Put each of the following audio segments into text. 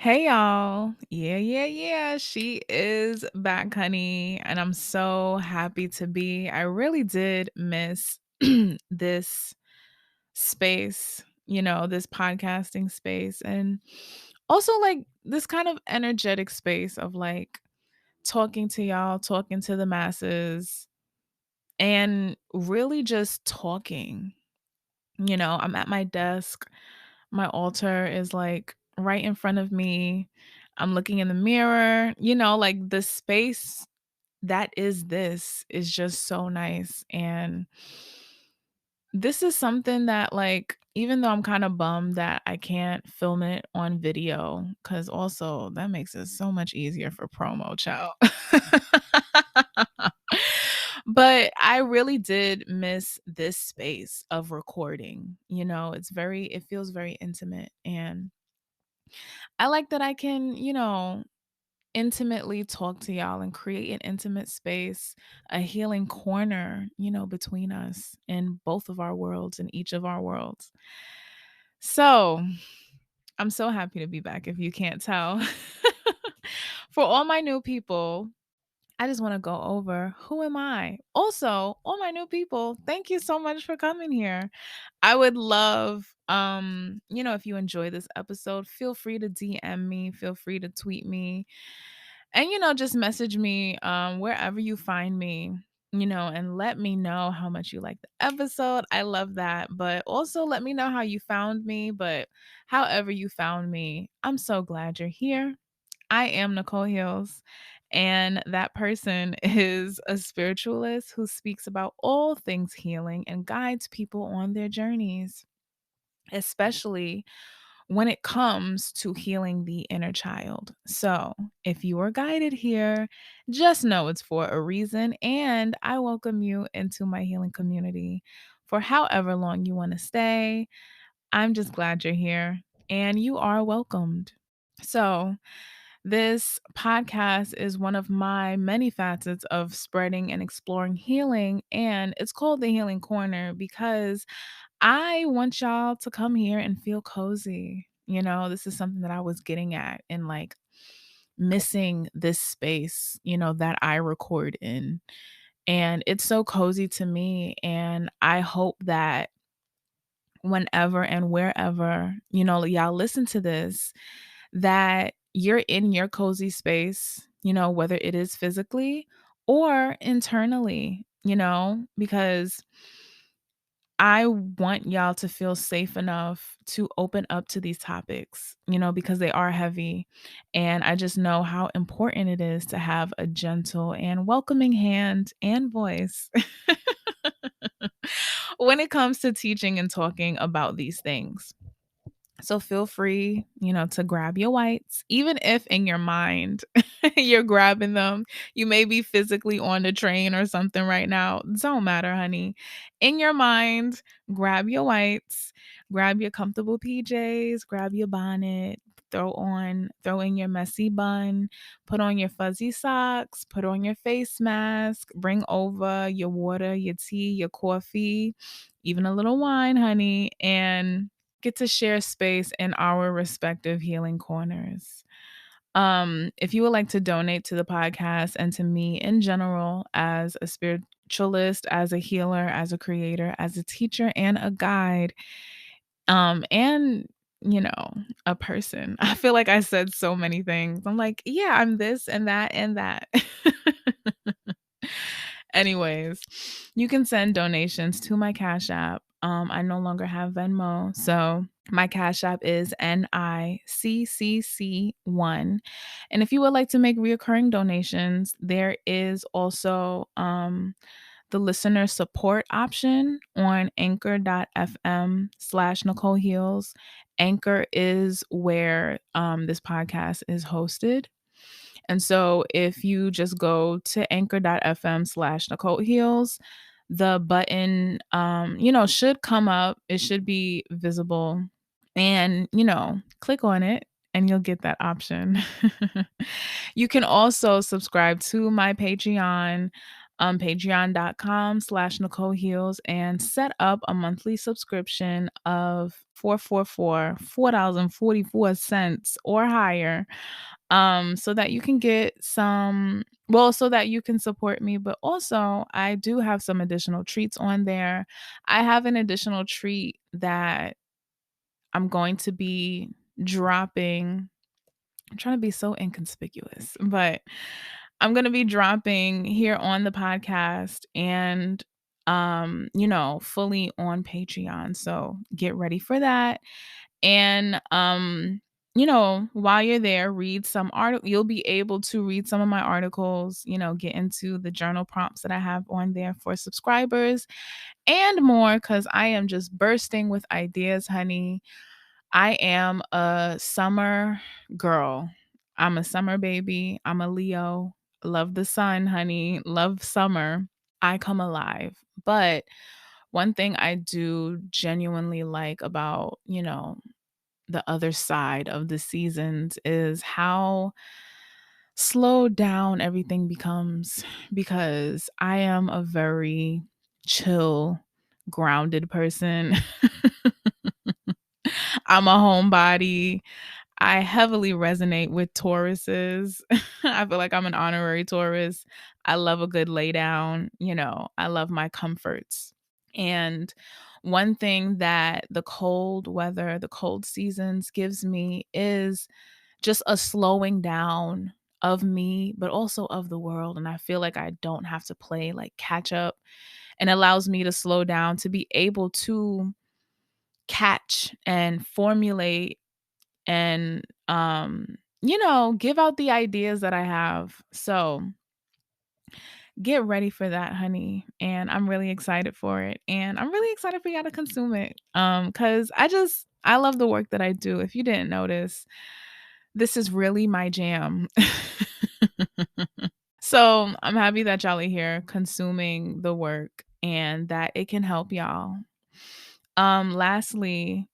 Hey y'all. Yeah. She is back, honey. And I'm so happy to be. I really did miss this space, this podcasting space. And also like this kind of energetic space of like talking to y'all, talking to the masses, and really just talking. I'm at my desk. My altar is like right in front of me. I'm looking in the mirror, like the space that is this is just so nice. And this is something that, like, even though I'm kind of bummed that I can't film it on video, because also that makes it so much easier for promo, child. But I really did miss this space of recording. It feels very intimate. And I like that I can, intimately talk to y'all and create an intimate space, a healing corner, between us in both of our worlds, in each of our worlds. So I'm so happy to be back, if you can't tell. For all my new people, I just want to go over who am I? Also, all my new people, thank you so much for coming here. I would love if you enjoy this episode, feel free to DM me, feel free to tweet me, and just message me wherever you find me, and let me know how much you like the episode. I love that. But also let me know how you found me, but however you found me, I'm so glad you're here. I am NicoleHeals, and that person is a spiritualist who speaks about all things healing and guides people on their journeys, especially when it comes to healing the inner child. So, if you are guided here, just know it's for a reason, and I welcome you into my healing community for however long you want to stay. I'm just glad you're here, and you are welcomed. So, this podcast is one of my many facets of spreading and exploring healing, and it's called the Healing Corner because I want y'all to come here and feel cozy. This is something that I was getting at and like missing this space, that I record in. And it's so cozy to me. And I hope that whenever and wherever, y'all listen to this, that you're in your cozy space, whether it is physically or internally, because I want y'all to feel safe enough to open up to these topics, because they are heavy. And I just know how important it is to have a gentle and welcoming hand and voice when it comes to teaching and talking about these things. So feel free, to grab your whites, even if in your mind you're grabbing them. You may be physically on the train or something right now. Don't matter, honey. In your mind, grab your whites, grab your comfortable PJs, grab your bonnet, throw in your messy bun, put on your fuzzy socks, put on your face mask, bring over your water, your tea, your coffee, even a little wine, honey, and get to share space in our respective healing corners. If you would like to donate to the podcast and to me in general as a spiritualist, as a healer, as a creator, as a teacher and a guide, and a person. I feel like I said so many things. I'm like, yeah, I'm this and that and that. Anyways, you can send donations to my Cash App. I no longer have Venmo, so my Cash App is NICCC1. And if you would like to make reoccurring donations, there is also the listener support option on anchor.fm/NicoleHeals. Anchor is where this podcast is hosted. And so if you just go to anchor.fm/NicoleHeals, the button, should come up. It should be visible. And, click on it and you'll get that option. You can also subscribe to my Patreon. patreon.com/NicoleHeals and set up a monthly subscription of 4.44 or higher, so that you can get so that you can support me. But also, I do have some additional treats on there. I have an additional treat that I'm going to be dropping. I'm trying to be so inconspicuous, but I'm going to be dropping here on the podcast and fully on Patreon. So get ready for that. And while you're there, read some article. You'll be able to read some of my articles, get into the journal prompts that I have on there for subscribers and more, cuz I am just bursting with ideas, honey. I am a summer girl. I'm a summer baby. I'm a Leo. Love the sun, honey. Love summer. I come alive. But one thing I do genuinely like about, the other side of the seasons is how slowed down everything becomes, because I am a very chill, grounded person. I'm a homebody. I heavily resonate with Tauruses. I feel like I'm an honorary Taurus. I love a good lay down. I love my comforts. And one thing that the cold weather, the cold seasons gives me is just a slowing down of me, but also of the world. And I feel like I don't have to play like catch up, and allows me to slow down to be able to catch and formulate and give out the ideas that I have. So get ready for that, honey. And I'm really excited for it. And I'm really excited for y'all to consume it. Cuz I love the work that I do. If you didn't notice, this is really my jam. So I'm happy that y'all are here consuming the work and that it can help y'all. Lastly,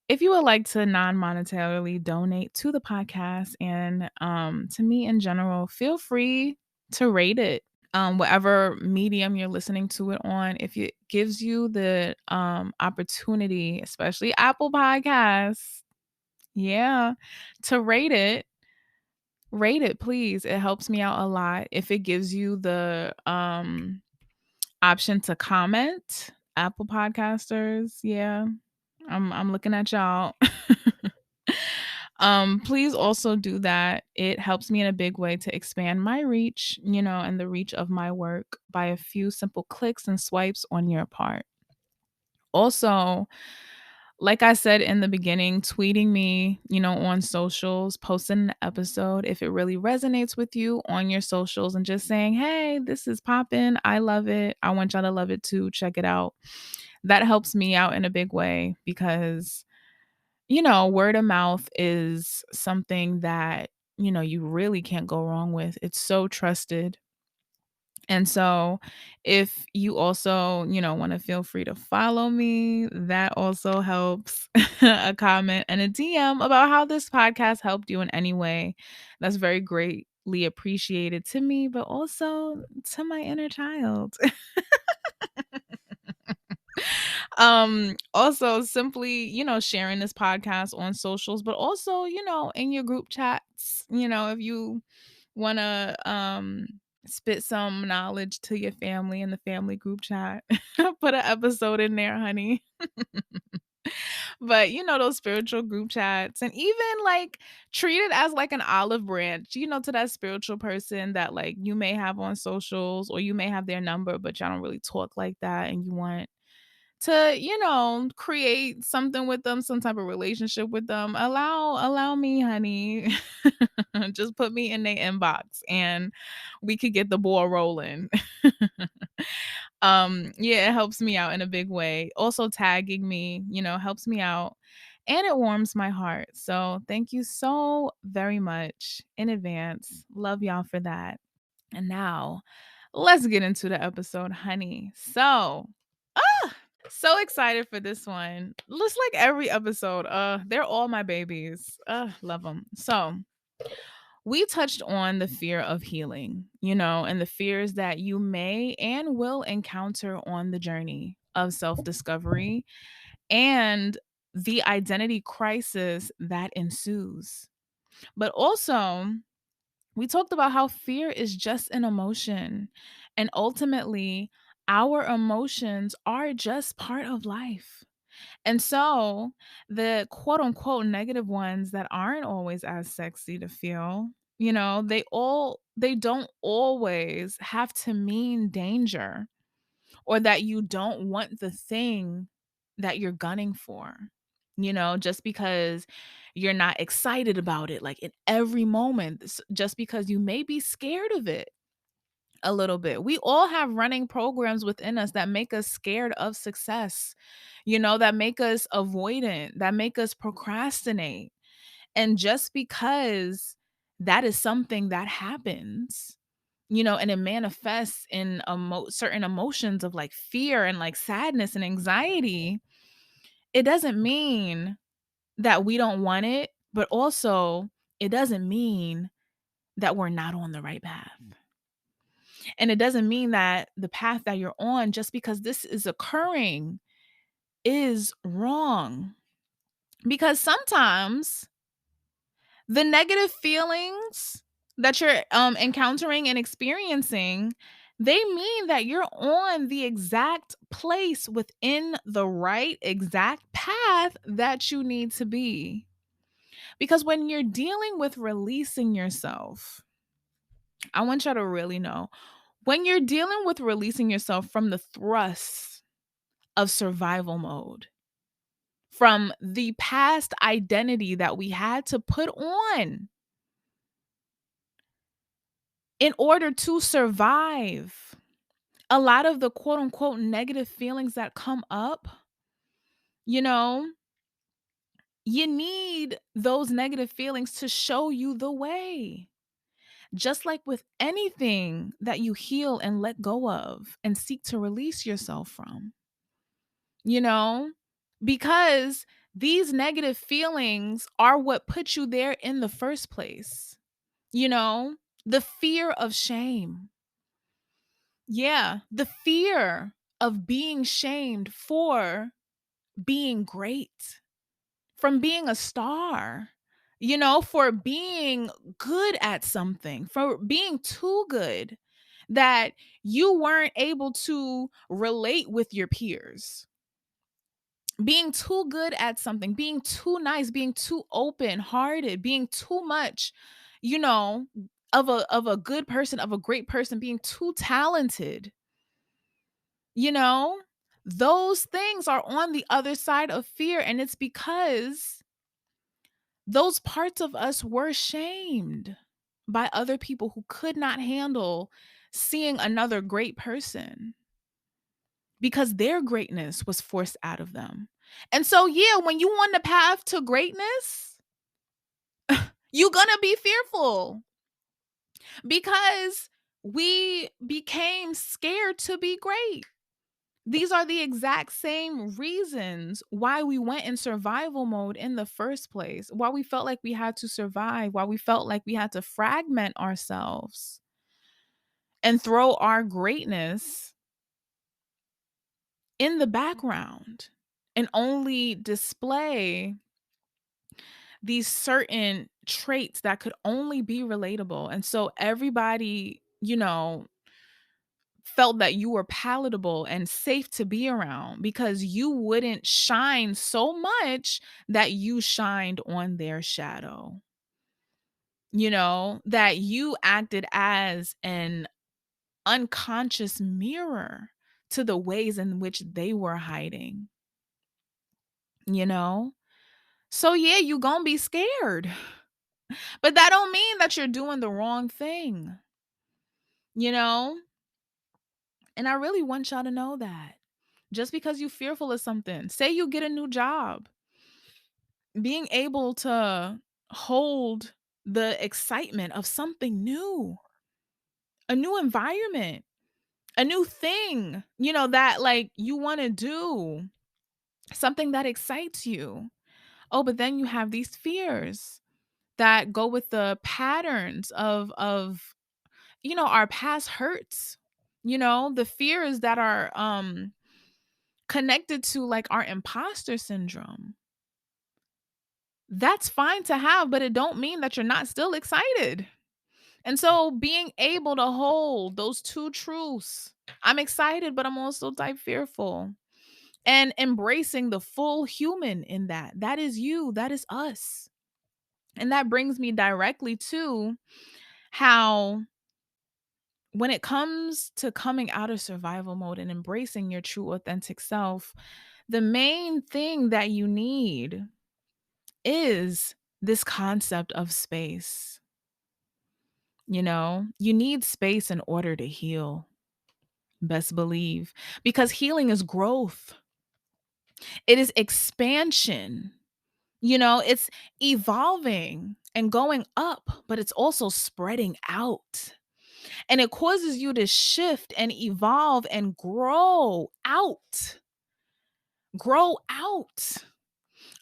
if you would like to non-monetarily donate to the podcast and to me in general, feel free to rate it. Whatever medium you're listening to it on, if it gives you the opportunity, especially Apple Podcasts, yeah, to rate it, please. It helps me out a lot. If it gives you the option to comment, Apple Podcasters, yeah, I'm looking at y'all. Please also do that. It helps me in a big way to expand my reach, and the reach of my work by a few simple clicks and swipes on your part. Also, like I said in the beginning, tweeting me, on socials, posting an episode if it really resonates with you on your socials, and just saying, hey, this is popping. I love it. I want y'all to love it too. Check it out. That helps me out in a big way because, word of mouth is something that, you really can't go wrong with. It's so trusted. And so if you also, want to feel free to follow me, that also helps. A comment and a DM about how this podcast helped you in any way. That's very greatly appreciated to me, but also to my inner child. Also simply, sharing this podcast on socials, but also, in your group chats, if you want to spit some knowledge to your family in the family group chat, put an episode in there, honey. But those spiritual group chats, and even like treat it as like an olive branch, to that spiritual person that like you may have on socials, or you may have their number, but y'all don't really talk like that, and you want to, create something with them, some type of relationship with them. Allow me, honey. Just put me in their inbox and we could get the ball rolling. Yeah, it helps me out in a big way. Also tagging me, helps me out, and it warms my heart. So thank you so very much in advance. Love y'all for that. And now let's get into the episode, honey. So excited for this one. Looks like every episode. They're all my babies. Love them. So, we touched on the fear of healing, and the fears that you may and will encounter on the journey of self discovery and the identity crisis that ensues. But also, we talked about how fear is just an emotion. And ultimately, our emotions are just part of life. And so, the quote unquote negative ones that aren't always as sexy to feel, they don't always have to mean danger or that you don't want the thing that you're gunning for. Just because you're not excited about it, like in every moment, just because you may be scared of it a little bit. We all have running programs within us that make us scared of success, that make us avoidant, that make us procrastinate. And just because that is something that happens, and it manifests in certain emotions of like fear and like sadness and anxiety, it doesn't mean that we don't want it, but also it doesn't mean that we're not on the right path. And it doesn't mean that the path that you're on, just because this is occurring, is wrong. Because sometimes the negative feelings that you're encountering and experiencing, they mean that you're on the exact place within the right exact path that you need to be. Because when you're dealing with releasing yourself, I want y'all to really know, when you're dealing with releasing yourself from the thrust of survival mode, from the past identity that we had to put on in order to survive, a lot of the quote unquote negative feelings that come up, you know, you need those negative feelings to show you the way. Just like with anything that you heal and let go of and seek to release yourself from, you know, because these negative feelings are what put you there in the first place, the fear of shame. Yeah, the fear of being shamed for being great, from being a star, for being good at something, for being too good that you weren't able to relate with your peers, being too good at something, being too nice, being too open hearted, being too much, you know, of a good person, of a great person, being too talented, you know, those things are on the other side of fear. And it's because those parts of us were shamed by other people who could not handle seeing another great person because their greatness was forced out of them. And so, yeah, when you on the path to greatness, you're going to be fearful because we became scared to be great. These are the exact same reasons why we went in survival mode in the first place, why we felt like we had to survive, why we felt like we had to fragment ourselves and throw our greatness in the background and only display these certain traits that could only be relatable. And so everybody, felt that you were palatable and safe to be around because you wouldn't shine so much that you shined on their shadow. That you acted as an unconscious mirror to the ways in which they were hiding. So yeah, you gonna be scared. But that don't mean that you're doing the wrong thing. You know? And I really want y'all to know that. Just because you're fearful of something, say you get a new job, being able to hold the excitement of something new, a new environment, a new thing, that like you want to do, something that excites you. Oh, but then you have these fears that go with the patterns of our past hurts. The fears that are connected to like our imposter syndrome. That's fine to have, but it don't mean that you're not still excited. And so being able to hold those two truths, I'm excited, but I'm also type fearful. And embracing the full human in that. That is you, that is us. And that brings me directly to how, when it comes to coming out of survival mode and embracing your true authentic self, the main thing that you need is this concept of space. You need space in order to heal. Best believe, because healing is growth. It is expansion. It's evolving and going up, but it's also spreading out. And it causes you to shift and evolve and grow out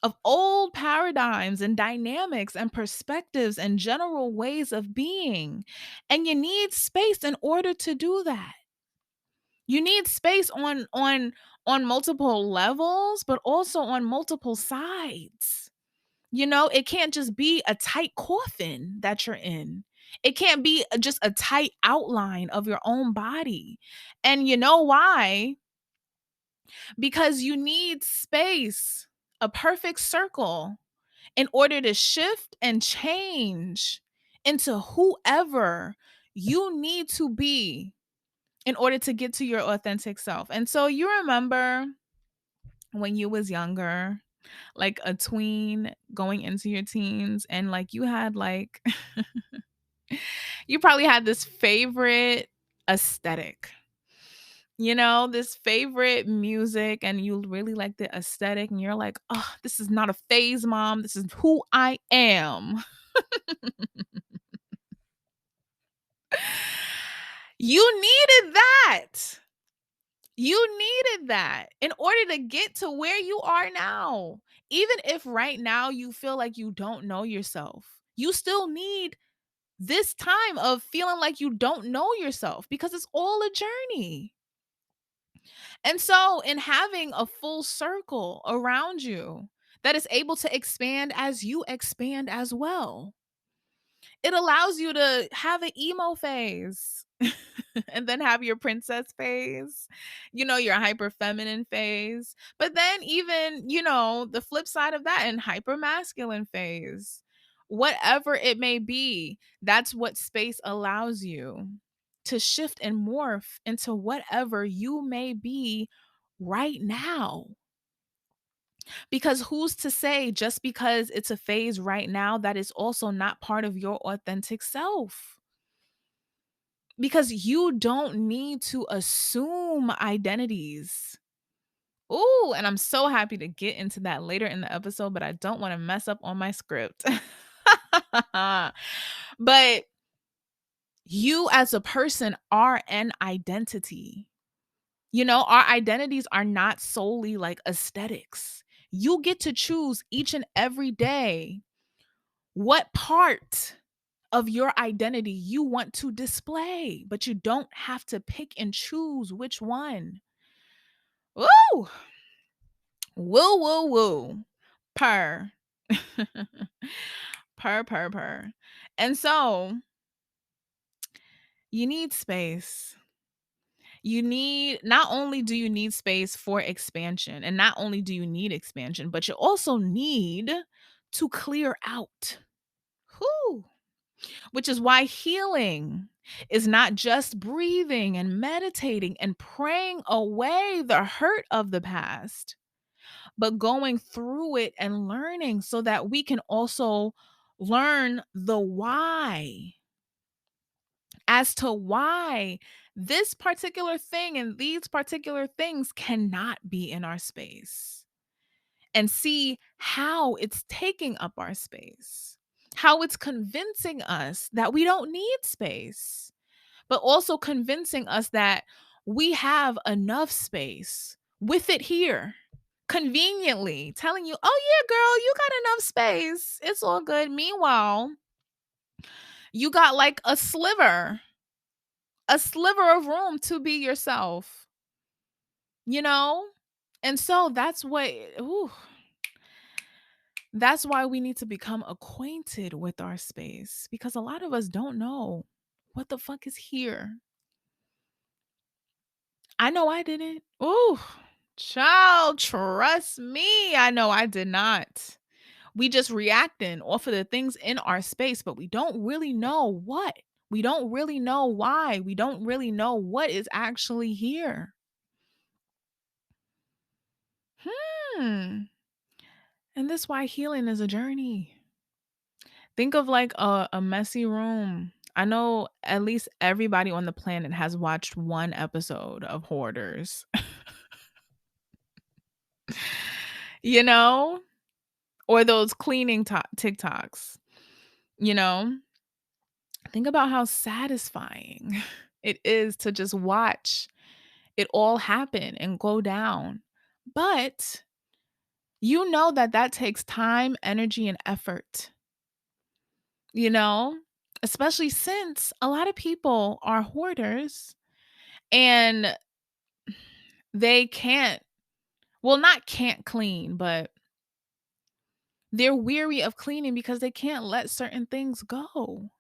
of old paradigms and dynamics and perspectives and general ways of being. And you need space in order to do that. You need space on multiple levels, but also on multiple sides. It can't just be a tight coffin that you're in. It can't be just a tight outline of your own body. And you know why? Because you need space, a perfect circle, in order to shift and change into whoever you need to be in order to get to your authentic self. And so you remember when you was younger, like a tween going into your teens, and like you had like you probably had this favorite aesthetic, this favorite music, and you really like the aesthetic, and you're like, oh, this is not a phase, mom, this is who I am. You needed that. You needed that in order to get to where you are now. Even if right now you feel like you don't know yourself, you still need this time of feeling like you don't know yourself, because it's all a journey. And so, in having a full circle around you that is able to expand as you expand as well, it allows you to have an emo phase and then have your princess phase, your hyper feminine phase. But then, even, the flip side of that, and hyper masculine phase, whatever it may be, that's what space allows you to shift and morph into whatever you may be right now. Because who's to say, just because it's a phase right now, that is also not part of your authentic self? Because you don't need to assume identities. Ooh, and I'm so happy to get into that later in the episode, but I don't want to mess up on my script. But you as a person are an identity. Our identities are not solely like aesthetics. You get to choose each and every day what part of your identity you want to display, but you don't have to pick and choose which one. Woo! Woo, woo, woo. Purr. Purr. And so you need space. Not only do you need space for expansion, and not only do you need expansion, but you also need to clear out. Whew. Which is why healing is not just breathing and meditating and praying away the hurt of the past, but going through it and learning so that we can also learn the why, as to why this particular thing and these particular things cannot be in our space, and see how it's taking up our space, how it's convincing us that we don't need space, but also convincing us that we have enough space with it here. conveniently telling you, "Oh yeah, girl, you got enough space. It's all good." Meanwhile, you got like a sliver of room to be yourself, you know? And so that's why we need to become acquainted with our space, because a lot of us don't know what the fuck is here. I know I didn't. Ooh, child, trust me. I know I did not. We just reacting off of the things in our space, but we don't really know what. We don't really know why. We don't really know what is actually here. Hmm. And this why healing is a journey. Think of like a messy room. I know at least everybody on the planet has watched one episode of Hoarders, you know, or those cleaning TikToks, you know. Think about how satisfying it is to just watch it all happen and go down. But you know that that takes time, energy, and effort, you know, especially since a lot of people are hoarders and they can't, well, not can't clean, but they're weary of cleaning because they can't let certain things go.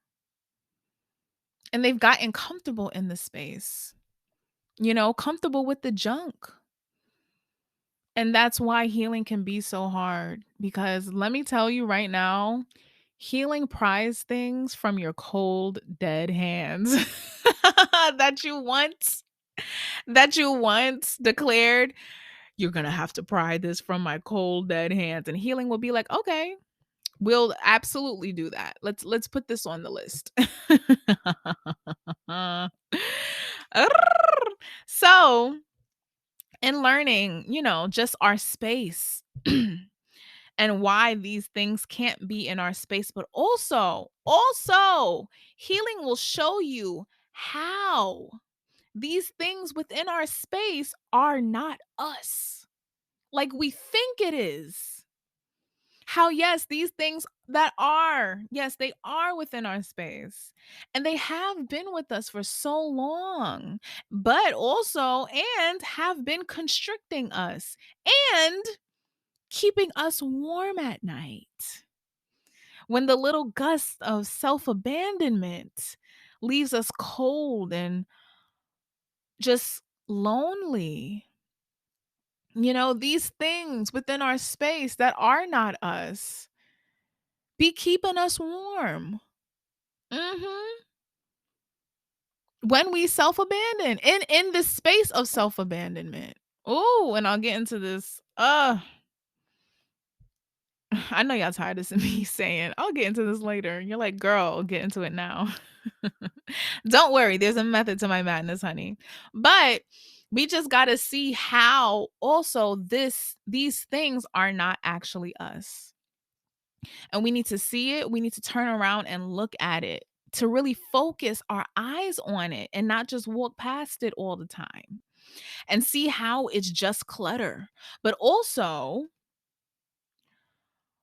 And they've gotten comfortable in the space, you know, comfortable with the junk. And that's why healing can be so hard, because let me tell you right now, healing pries things from your cold, dead hands that you once declared, "You're gonna have to pry this from my cold, dead hands." And healing will be like, "Okay, we'll absolutely do that. Let's put this on the list." So, in learning, you know, just our space and why these things can't be in our space, but also healing will show you how these things within our space are not us like we think it is. How, yes, these things that are, yes, they are within our space and they have been with us for so long, but also, and have been constricting us and keeping us warm at night. When the little gust of self abandonment leaves us cold and just lonely. You know, these things within our space that are not us be keeping us warm. Mhm. When we self-abandon in the space of self-abandonment. Oh, and I'll get into this. I know y'all tired of me saying, "I'll get into this later." You're like, "Girl, get into it now." Don't worry, there's a method to my madness, honey. But we just got to see how also these things are not actually us. And we need to see it, we need to turn around and look at it to really focus our eyes on it and not just walk past it all the time and see how it's just clutter, but also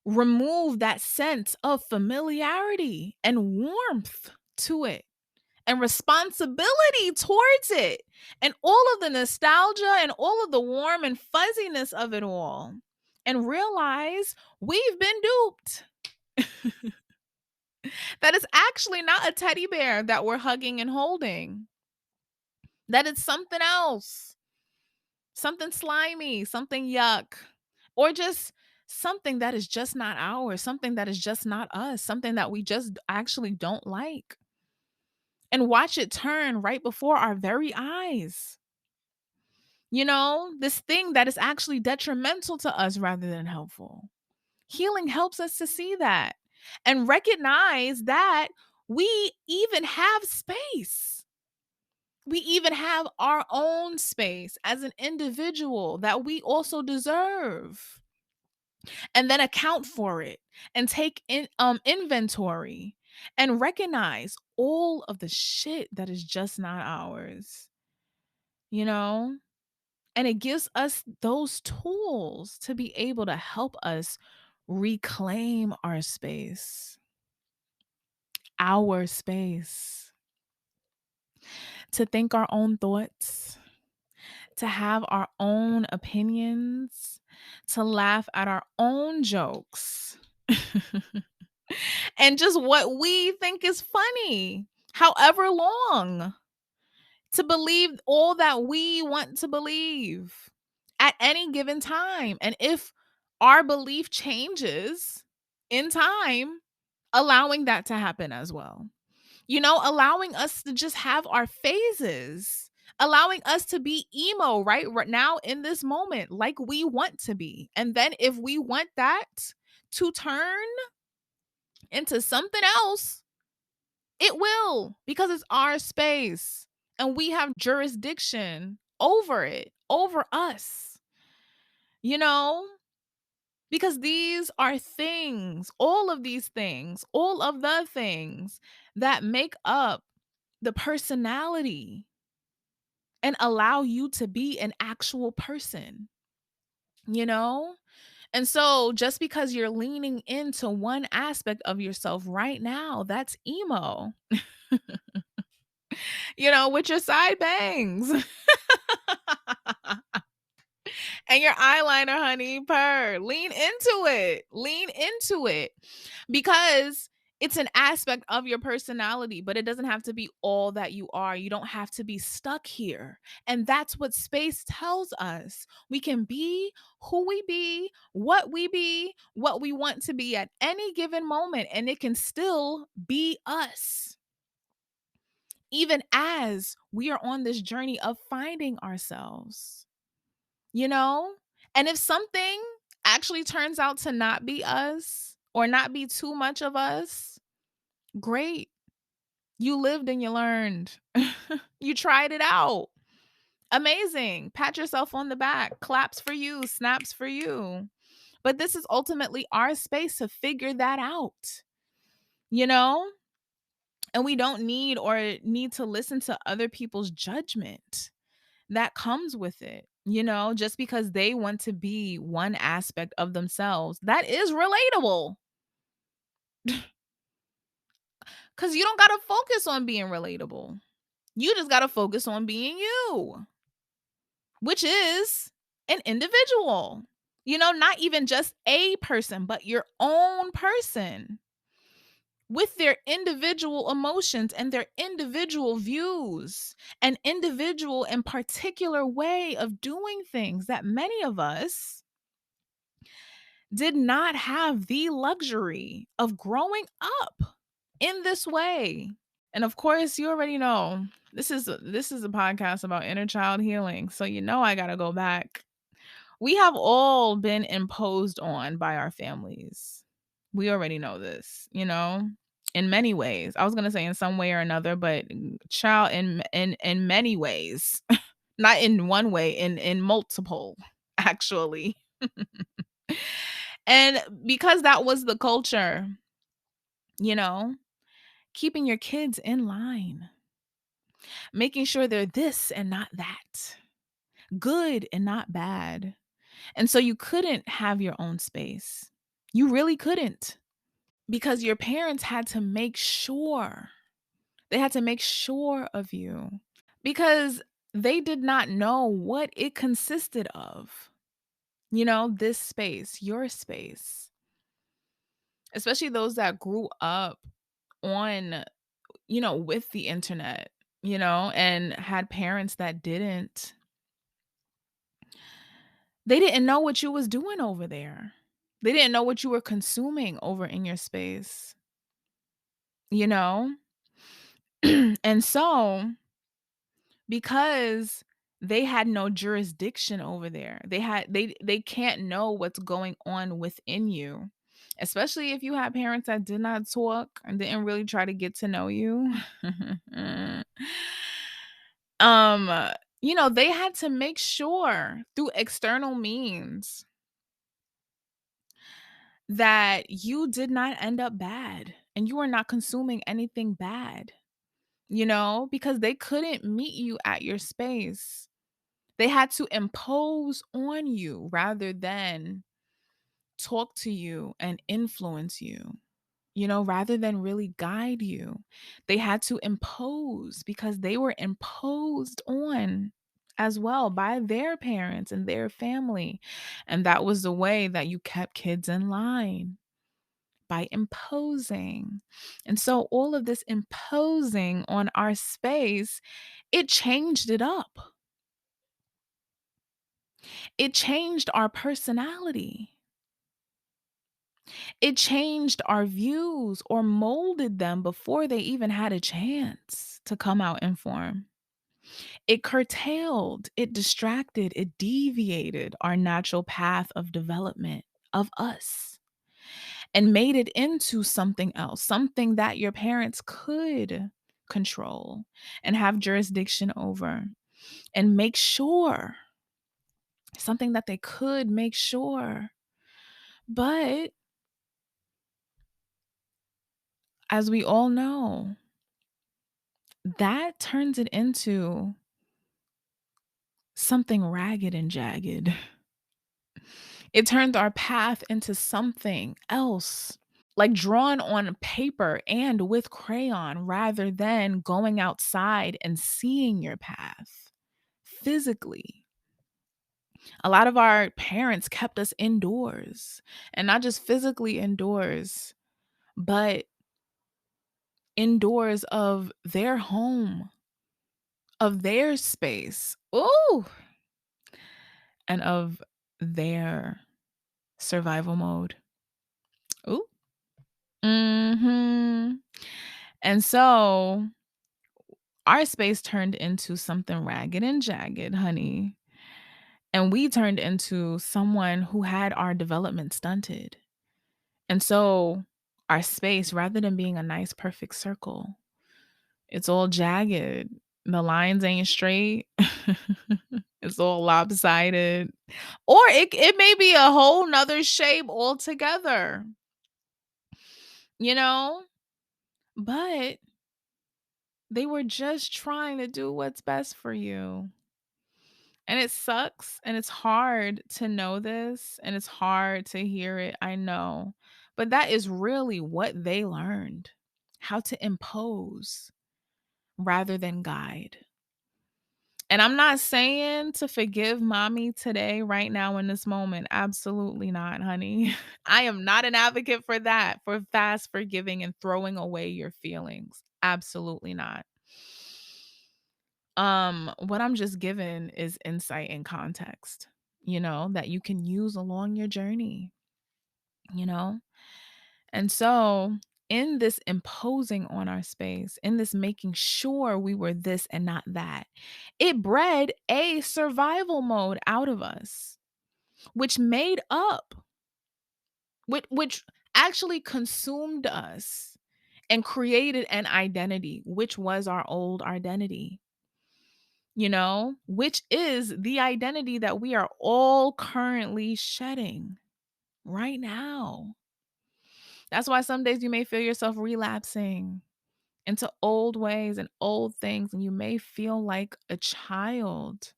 remove that sense of familiarity and warmth to it and responsibility towards it and all of the nostalgia and all of the warm and fuzziness of it all, and realize we've been duped. That is actually not a teddy bear that we're hugging and holding. That it's something else, something slimy, something yuck, or just something that is just not ours, something that is just not us, something that we just actually don't like. And watch it turn right before our very eyes. You know, this thing that is actually detrimental to us rather than helpful. Healing helps us to see that and recognize that we even have space. We even have our own space as an individual that we also deserve. And then account for it and take inventory and recognize all of the shit that is just not ours. You know? And it gives us those tools to be able to help us reclaim our space, to think our own thoughts, to have our own opinions, to laugh at our own jokes, and just what we think is funny, however long, to believe all that we want to believe at any given time. And if our belief changes in time, allowing that to happen as well. Allowing us to just have our phases, allowing us to be emo right now in this moment, like we want to be. And then if we want that to turn into something else, it will, because it's our space and we have jurisdiction over it, over us, you know? Because these are things, all of the things that make up the personality and allow you to be an actual person, you know? And so just because you're leaning into one aspect of yourself right now, that's emo, with your side bangs. And your eyeliner, honey, purr. Lean into it. Lean into it. Because it's an aspect of your personality, but it doesn't have to be all that you are. You don't have to be stuck here. And that's what space tells us. We can be who we be, what we want to be at any given moment, and it can still be us. Even as we are on this journey of finding ourselves. You know? And if something actually turns out to not be us or not be too much of us, great. You lived and you learned. You tried it out. Amazing. Pat yourself on the back. Claps for you, snaps for you. But this is ultimately our space to figure that out, you know? And we don't need to listen to other people's judgment that comes with it, just because they want to be one aspect of themselves that is relatable. Because you don't got to focus on being relatable. You just got to focus on being you, which is an individual, not even just a person, but your own person with their individual emotions and their individual views, an individual and particular way of doing things that many of us did not have the luxury of growing up in this way. And of course, you already know this is a podcast about inner child healing. So I got to go back. We have all been imposed on by our families. We already know this, in many ways. I was going to say in some way or another, but child in many ways. Not in one way, in multiple actually. And because that was the culture, you know, keeping your kids in line, making sure they're this and not that, good and not bad. And so you couldn't have your own space. You really couldn't, because your parents had to make sure. They had to make sure of you because they did not know what it consisted of. This space, your space, especially those that grew up on, with the internet, and had parents that didn't. They didn't know what you was doing over there. They didn't know what you were consuming over in your space, you know? And so, because they had no jurisdiction over there, they can't know what's going on within you. Especially if you had parents that did not talk and didn't really try to get to know you. They had to make sure through external means that you did not end up bad and you were not consuming anything bad, because they couldn't meet you at your space. They had to impose on you rather than talk to you and influence you, rather than really guide you. They had to impose because they were imposed on as well by their parents and their family. And that was the way that you kept kids in line, by imposing. And so all of this imposing on our space, it changed it up. It changed our personality. It changed our views or molded them before they even had a chance to come out in form. It curtailed, it distracted, it deviated our natural path of development of us and made it into something else, something that your parents could control and have jurisdiction over and make sure, something that they could make sure. But as we all know, that turns it into something ragged and jagged. It turned our path into something else, like drawn on paper and with crayon, rather than going outside and seeing your path physically. A lot of our parents kept us indoors, and not just physically indoors, but indoors of their home, of their space. Ooh, and of their survival mode. Ooh. Mhm. And so our space turned into something ragged and jagged, honey. And we turned into someone who had our development stunted. And so our space, rather than being a nice, perfect circle, it's all jagged. The lines ain't straight. It's all lopsided. Or it may be a whole nother shape altogether, you know? But they were just trying to do what's best for you. And it sucks and it's hard to know this and it's hard to hear it. I know. But that is really what they learned, how to impose rather than guide. And I'm not saying to forgive mommy today, right now, in this moment. Absolutely not, honey. I am not an advocate for that, for fast forgiving and throwing away your feelings. Absolutely not. What I'm just giving is insight and context, that you can use along your journey, you know? And so, in this imposing on our space, in this making sure we were this and not that, it bred a survival mode out of us, which made up, which actually consumed us and created an identity, which was our old identity, which is the identity that we are all currently shedding right now. That's why some days you may feel yourself relapsing into old ways and old things, and you may feel like a child.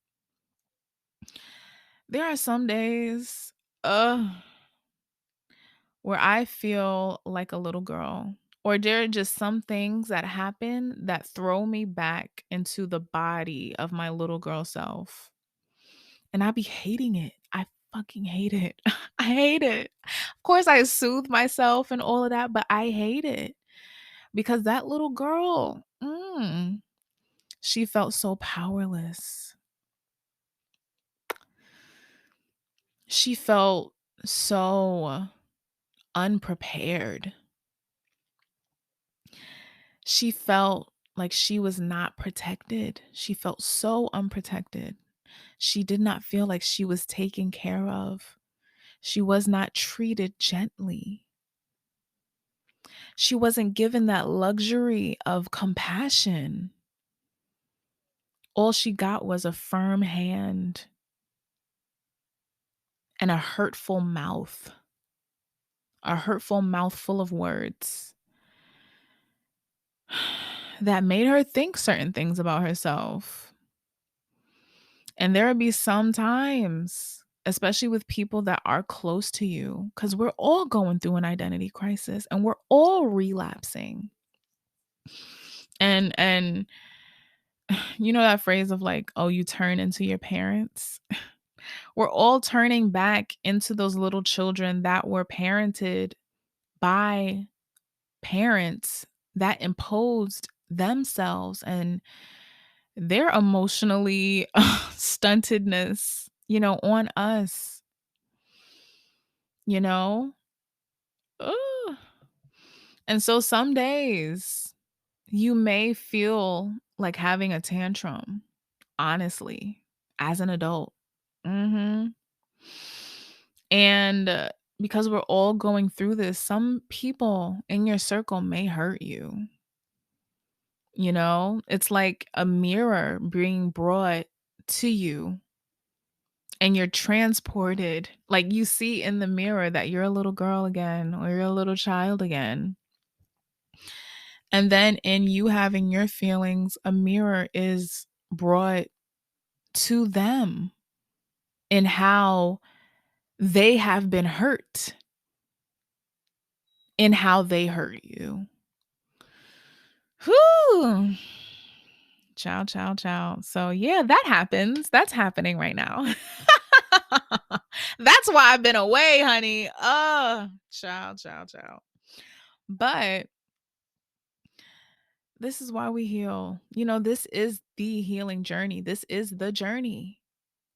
There are some days where I feel like a little girl, or there are just some things that happen that throw me back into the body of my little girl self. And I be hating it. I fucking hate it. I hate it. Of course, I soothe myself and all of that, but I hate it because that little girl, she felt so powerless. She felt so unprepared. She felt like she was not protected. She felt so unprotected. She did not feel like she was taken care of. She was not treated gently. She wasn't given that luxury of compassion. All she got was a firm hand and a hurtful mouth full of words that made her think certain things about herself. And there'll be some times, especially with people that are close to you, because we're all going through an identity crisis and we're all relapsing. And you know that phrase of like, oh, you turn into your parents? We're all turning back into those little children that were parented by parents that imposed themselves and their emotionally stuntedness, on us, you know? Ugh. And so some days you may feel like having a tantrum, honestly, as an adult. Mhm. And because we're all going through this, some people in your circle may hurt you. It's like a mirror being brought to you and you're transported. Like you see in the mirror that you're a little girl again or you're a little child again. And then in you having your feelings, a mirror is brought to them in how they have been hurt, in how they hurt you. Whew. Ciao, ciao, ciao. So yeah, that happens. That's happening right now. That's why I've been away, honey. Ciao, ciao, ciao. But this is why we heal. This is the healing journey. This is the journey.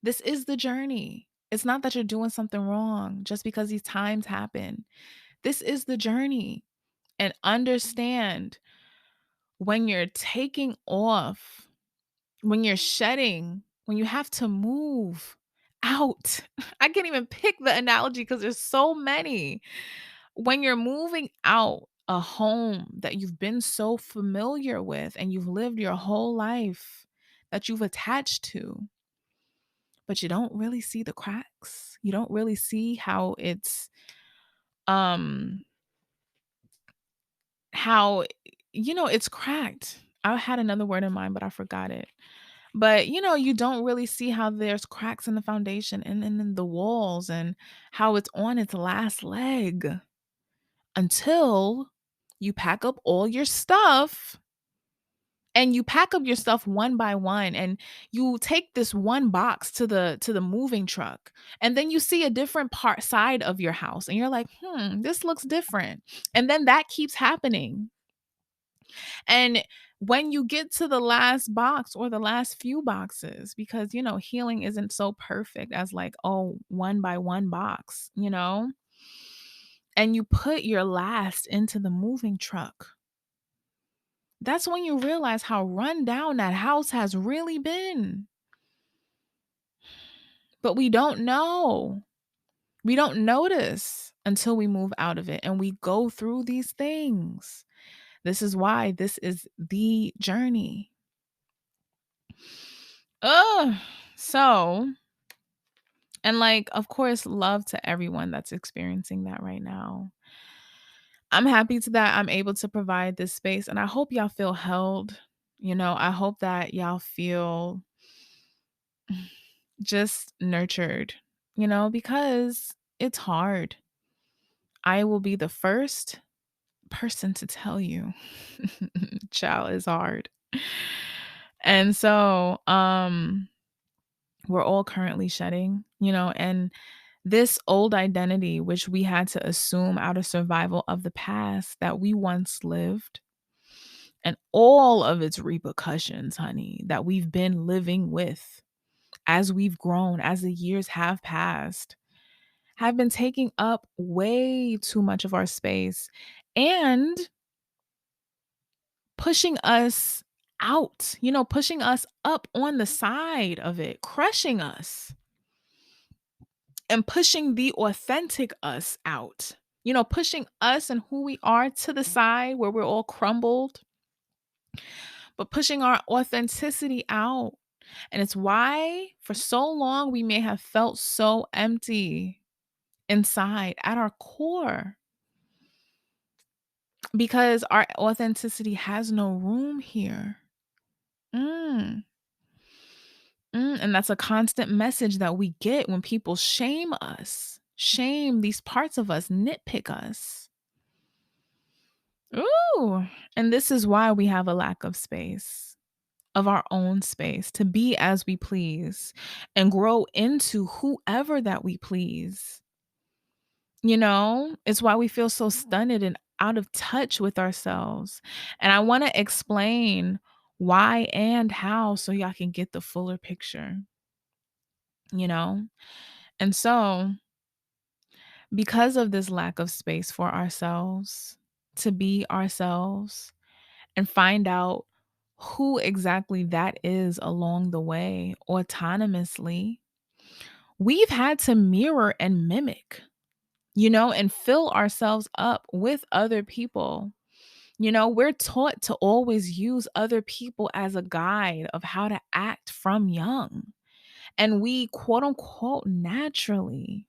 This is the journey. It's not that you're doing something wrong just because these times happen. This is the journey. And understand when you're taking off, when you're shedding, when you have to move out. I can't even pick the analogy because there's so many. When you're moving out a home that you've been so familiar with and you've lived your whole life, that you've attached to, but you don't really see the cracks. You don't really see um how it's cracked. I had another word in mind, but I forgot it. But you don't really see how there's cracks in the foundation and in the walls and how it's on its last leg until you pack up all your stuff. And you pack up your stuff one by one and you take this one box to the moving truck. And then you see a different part side of your house and you're like, this looks different." And then that keeps happening. And when you get to the last box or the last few boxes, because healing isn't so perfect as like, oh, one by one box, and you put your last into the moving truck, that's when you realize how run down that house has really been. But we don't know. We don't notice until we move out of it and we go through these things. This is why this is the journey. So, and like, of course, love to everyone that's experiencing that right now. I'm happy to that I'm able to provide this space and I hope y'all feel held. I hope that y'all feel just nurtured, because it's hard. I will be the first person to tell you, child is hard. And so, we're all currently shedding, and this old identity, which we had to assume out of survival of the past that we once lived, and all of its repercussions, honey, that we've been living with as we've grown, as the years have passed, have been taking up way too much of our space and pushing us out, pushing us up on the side of it, crushing us and pushing the authentic us out, pushing us and who we are to the side where we're all crumbled, but pushing our authenticity out. And it's why for so long we may have felt so empty inside at our core because our authenticity has no room here. Mm. And that's a constant message that we get when people shame us, shame these parts of us, nitpick us. Ooh. And this is why we have a lack of space, of our own space to be as we please and grow into whoever that we please. It's why we feel so stunned and out of touch with ourselves. And I want to explain why and how so y'all can get the fuller picture, you know? And so, because of this lack of space for ourselves, to be ourselves and find out who exactly that is along the way autonomously, we've had to mirror and mimic, and fill ourselves up with other people. We're taught to always use other people as a guide of how to act from young. And we quote unquote naturally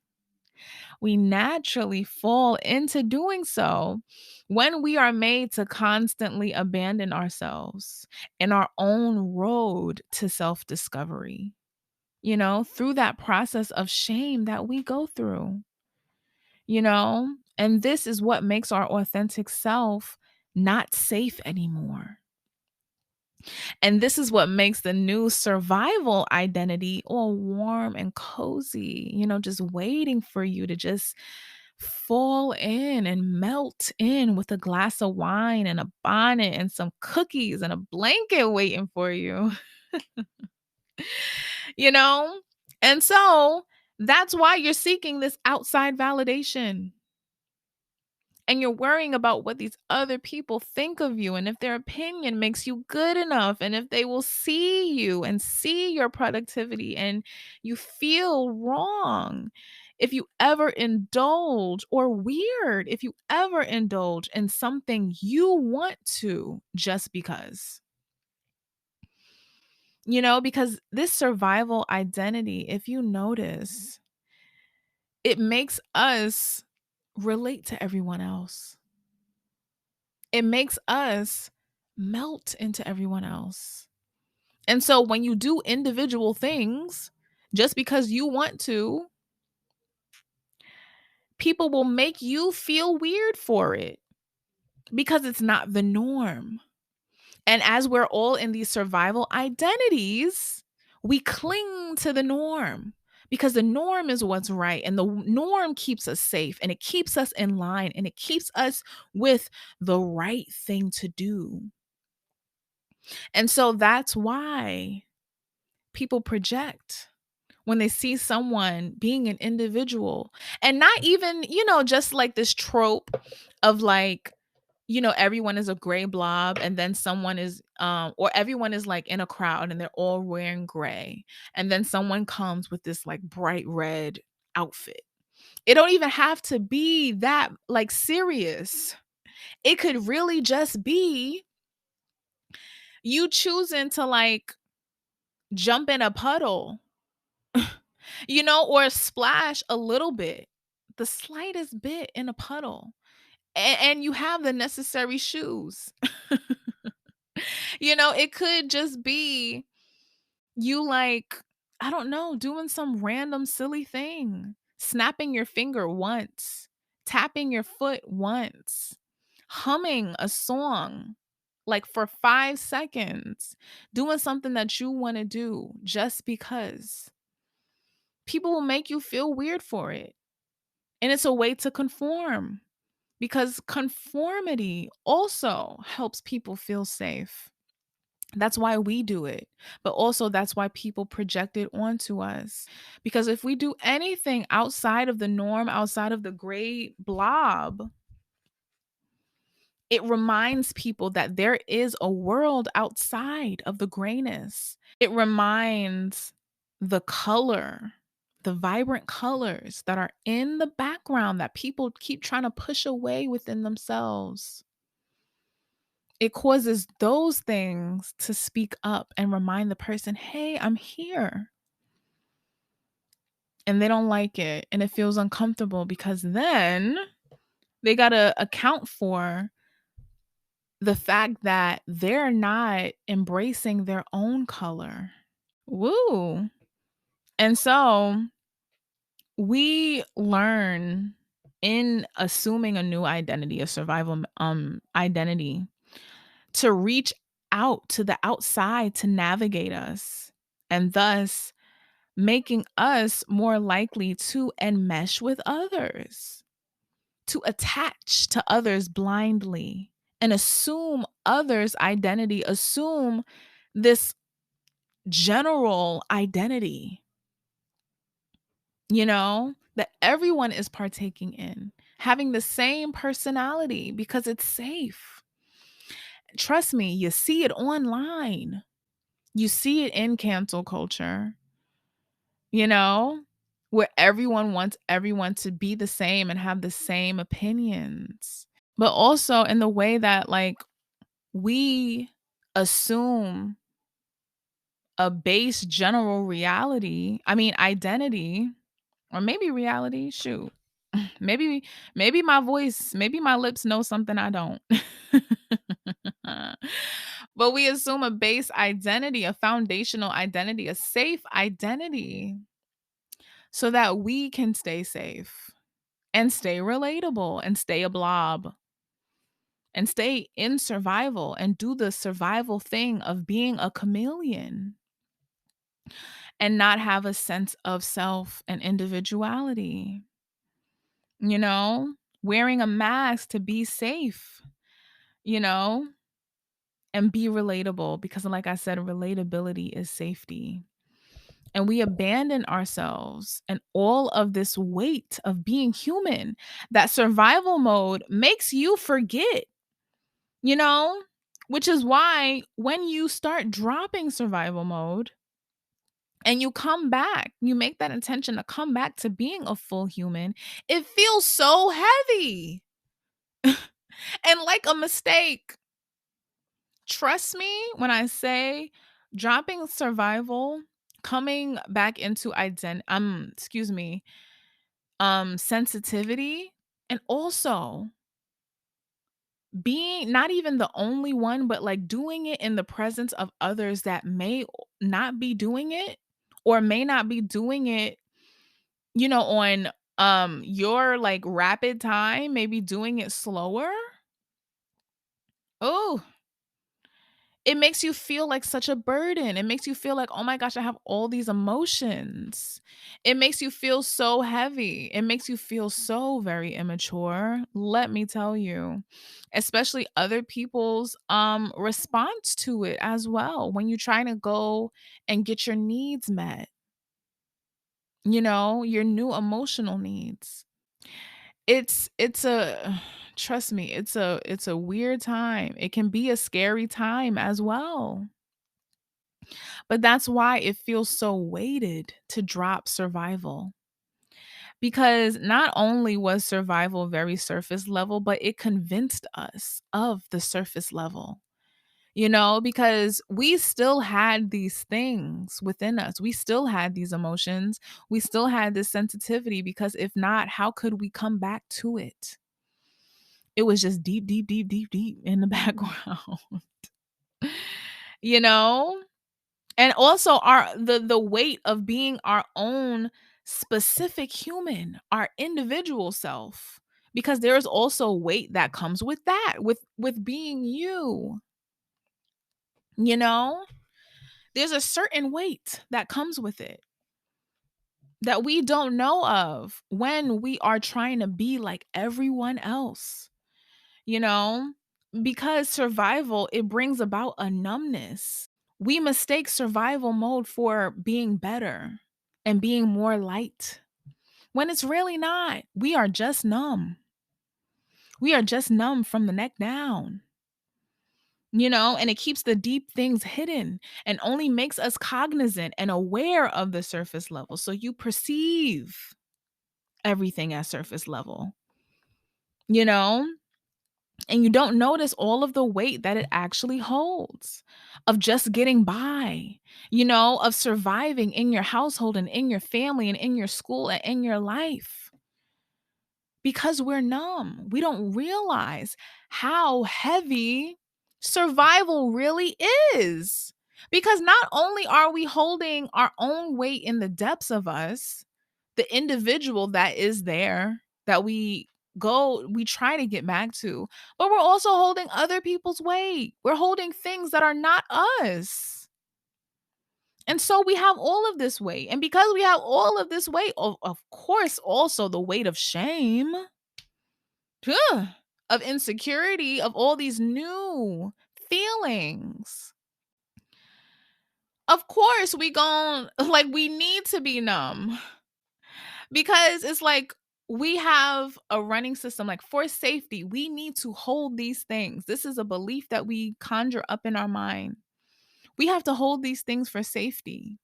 fall into doing so when we are made to constantly abandon ourselves in our own road to self discovery, through that process of shame that we go through, you know? And this is what makes our authentic self not safe anymore. And this is what makes the new survival identity all warm and cozy, just waiting for you to just fall in and melt in with a glass of wine and a bonnet and some cookies and a blanket waiting for you, you know? And so that's why you're seeking this outside validation. And you're worrying about what these other people think of you and if their opinion makes you good enough and if they will see you and see your productivity and you feel wrong. If you ever indulge, or weird, if you ever indulge in something you want to just because. Because this survival identity, if you notice, it makes us relate to everyone else. It makes us melt into everyone else. And so when you do individual things just because you want to, people will make you feel weird for it because it's not the norm. And as we're all in these survival identities, we cling to the norm because the norm is what's right. And the norm keeps us safe and it keeps us in line and it keeps us with the right thing to do. And so that's why people project when they see someone being an individual and not even, just like this trope of like, everyone is a gray blob and then someone is or everyone is like in a crowd and they're all wearing gray and then someone comes with this like bright red outfit. It don't even have to be that like serious. It could really just be you choosing to like jump in a puddle, or splash a little bit, the slightest bit in a puddle. And you have the necessary shoes. It could just be you like, I don't know, doing some random silly thing, snapping your finger once, tapping your foot once, humming a song like for 5 seconds, doing something that you want to do just because. People will make you feel weird for it. And it's a way to conform because conformity also helps people feel safe. That's why we do it. But also, that's why people project it onto us. Because if we do anything outside of the norm, outside of the gray blob, it reminds people that there is a world outside of the grayness. It reminds the color, the vibrant colors that are in the background that people keep trying to push away within themselves. It causes those things to speak up and remind the person, hey, I'm here. And they don't like it. And it feels uncomfortable because then they got to account for the fact that they're not embracing their own color. Woo. And so we learn in assuming a new identity, a survival identity, to reach out to the outside to navigate us, and thus making us more likely to enmesh with others, to attach to others blindly and assume others' identity, assume this general identity, that everyone is partaking in, having the same personality because it's safe. Trust me, you see it online. You see it in cancel culture, you know, where everyone wants everyone to be the same and have the same opinions. But also in the way that, like, we assume a base general reality, I mean, identity, or maybe reality, shoot. Maybe maybe my voice, maybe my lips know something I don't. But we assume a base identity, a foundational identity, a safe identity so that we can stay safe and stay relatable and stay a blob and stay in survival and do the survival thing of being a chameleon and not have a sense of self and individuality. You know, wearing a mask to be safe, you know, and be relatable because, like I said, relatability is safety. And we abandon ourselves and all of this weight of being human that survival mode makes you forget, you know, which is why when you start dropping survival mode and you come back, you make that intention to come back to being a full human, it feels so heavy and like a mistake. Trust me when I say dropping survival, coming back into sensitivity, and also being not even the only one, but like doing it in the presence of others that may not be doing it or may not be doing it, on your like rapid time, maybe doing it slower. Oh, it makes you feel like such a burden. It makes you feel like, oh my gosh, I have all these emotions. It makes you feel so heavy. It makes you feel so very immature. Let me tell you, especially other people's response to it as well. When you're trying to go and get your needs met, your new emotional needs. It's a trust me, it's a weird time. It can be a scary time as well. But that's why it feels so weighted to drop survival. Because not only was survival very surface level, but it convinced us of the surface level, because we still had these things within us. We still had these emotions. We still had this sensitivity because if not, how could we come back to it? It was just deep, deep, deep, deep, deep in the background, you know? And also the weight of being our own specific human, our individual self, because there is also weight that comes with that, with being you, you know? There's a certain weight that comes with it that we don't know of when we are trying to be like everyone else, you know? Because survival, it brings about a numbness. We mistake survival mode for being better and being more light when it's really not. We are just numb. We are just numb from the neck down, and it keeps the deep things hidden and only makes us cognizant and aware of the surface level. So you perceive everything at surface level, you know? And you don't notice all of the weight that it actually holds of just getting by, of surviving in your household and in your family and in your school and in your life. Because we're numb, we don't realize how heavy survival really is. Because not only are we holding our own weight in the depths of us, the individual that is there that we try to get back to, but we're also holding other people's weight. We're holding things that are not us. And so we have all of this weight. And because we have all of this weight, of course, also the weight of shame, ugh, of insecurity, of all these new feelings. Of course, we gon' like we need to be numb because it's like we have a running system like for safety. We need to hold these things. This is a belief that we conjure up in our mind. We have to hold these things for safety.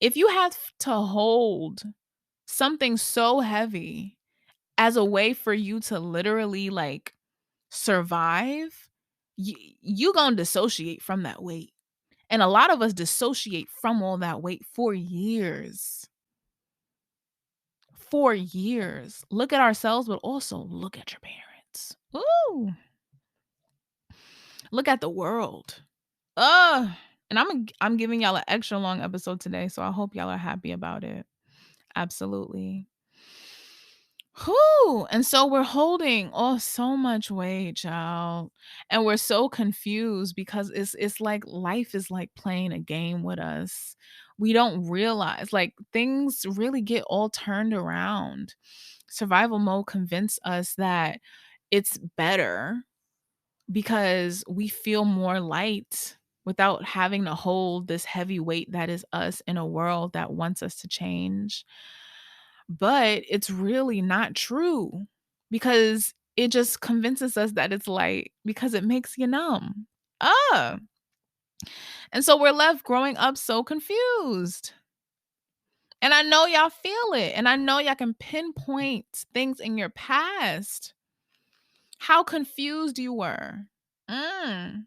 If you have to hold something so heavy as a way for you to literally like survive, you gonna dissociate from that weight. And a lot of us dissociate from all that weight for years. For years. Look at ourselves, but also look at your parents. Ooh. Look at the world. And I'm giving y'all an extra long episode today, so I hope y'all are happy about it. Absolutely. Whew. And so we're holding so much weight, child. And we're so confused because it's like life is like playing a game with us. We don't realize like things really get all turned around. Survival mode convinced us that it's better because we feel more light without having to hold this heavy weight that is us in a world that wants us to change. But it's really not true because it just convinces us that it's light because it makes you numb. Ah. And so we're left growing up so confused. And I know y'all feel it. And I know y'all can pinpoint things in your past. How confused you were. Mm.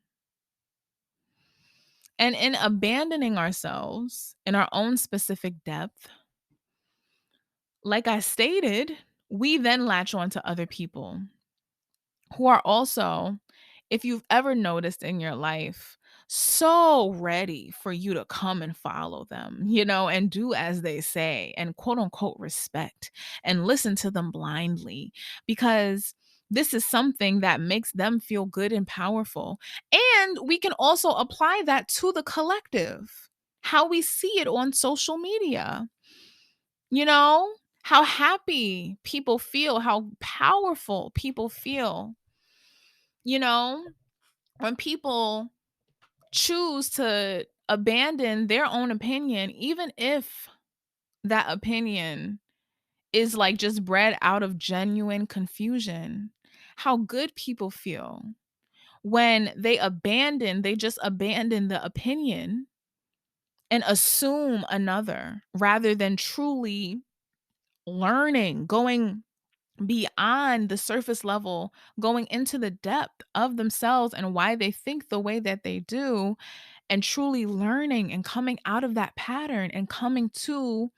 And in abandoning ourselves in our own specific depth, like I stated, we then latch on to other people who are also, if you've ever noticed in your life, so ready for you to come and follow them, and do as they say and quote unquote respect and listen to them blindly because this is something that makes them feel good and powerful. And we can also apply that to the collective, how we see it on social media, you know, how happy people feel, how powerful people feel, you know, when people choose to abandon their own opinion, even if that opinion is like just bred out of genuine confusion, how good people feel when they just abandon the opinion and assume another rather than truly learning, going beyond the surface level, going into the depth of themselves and why they think the way that they do, and truly learning and coming out of that pattern and coming to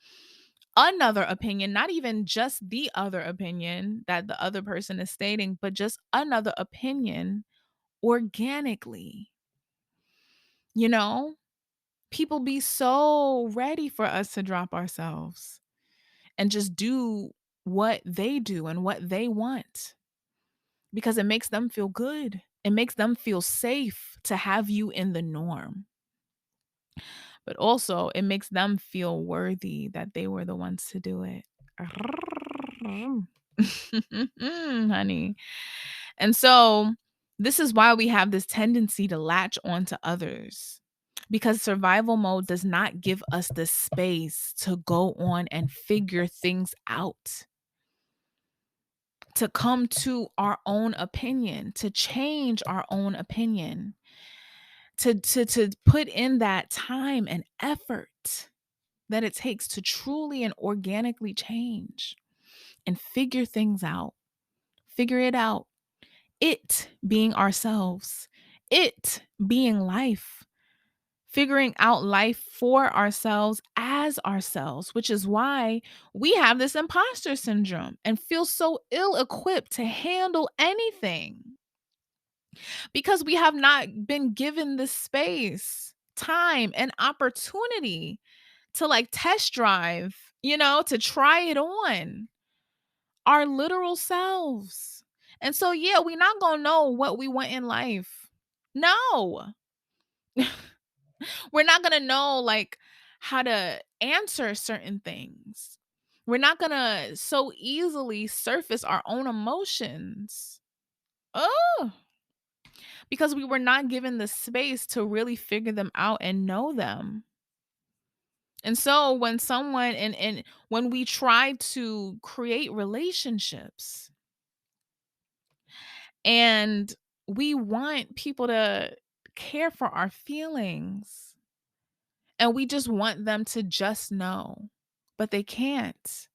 another opinion, not even just the other opinion that the other person is stating, but just another opinion organically. You know, people be so ready for us to drop ourselves and just do what they do and what they want because it makes them feel good. It makes them feel safe to have you in the norm. But also, it makes them feel worthy that they were the ones to do it. Honey. And so, this is why we have this tendency to latch onto others because survival mode does not give us the space to go on and figure things out, to come to our own opinion, to change our own opinion, to put in that time and effort that it takes to truly and organically change and figure things out. Figure it out. It being ourselves, it being life, figuring out life for ourselves as ourselves, which is why we have this imposter syndrome and feel so ill equipped to handle anything. because we have not been given the space, time, and opportunity to like test drive, to try it on our literal selves. And so, yeah, we're not going to know what we want in life. No, we're not going to know like how to answer certain things. We're not going to so easily surface our own emotions. Oh, because we were not given the space to really figure them out and know them. And so when someone and when we try to create relationships and we want people to care for our feelings and we just want them to just know, but they can't.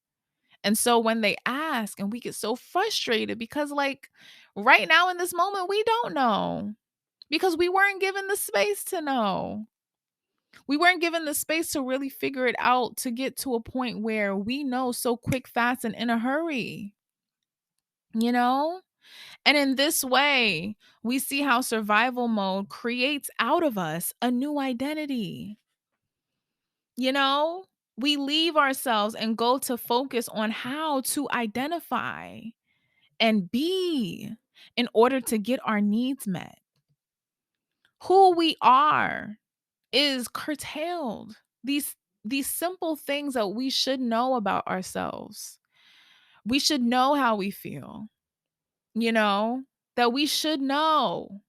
And so when they ask and we get so frustrated because like right now in this moment we don't know because we weren't given the space to know. We weren't given the space to really figure it out to get to a point where we know so quick, fast, and in a hurry, you know? And in this way, we see how survival mode creates out of us a new identity. You know, we leave ourselves and go to focus on how to identify and be in order to get our needs met. Who we are is curtailed. These simple things that we should know about ourselves. We should know how we feel, you know, that we should know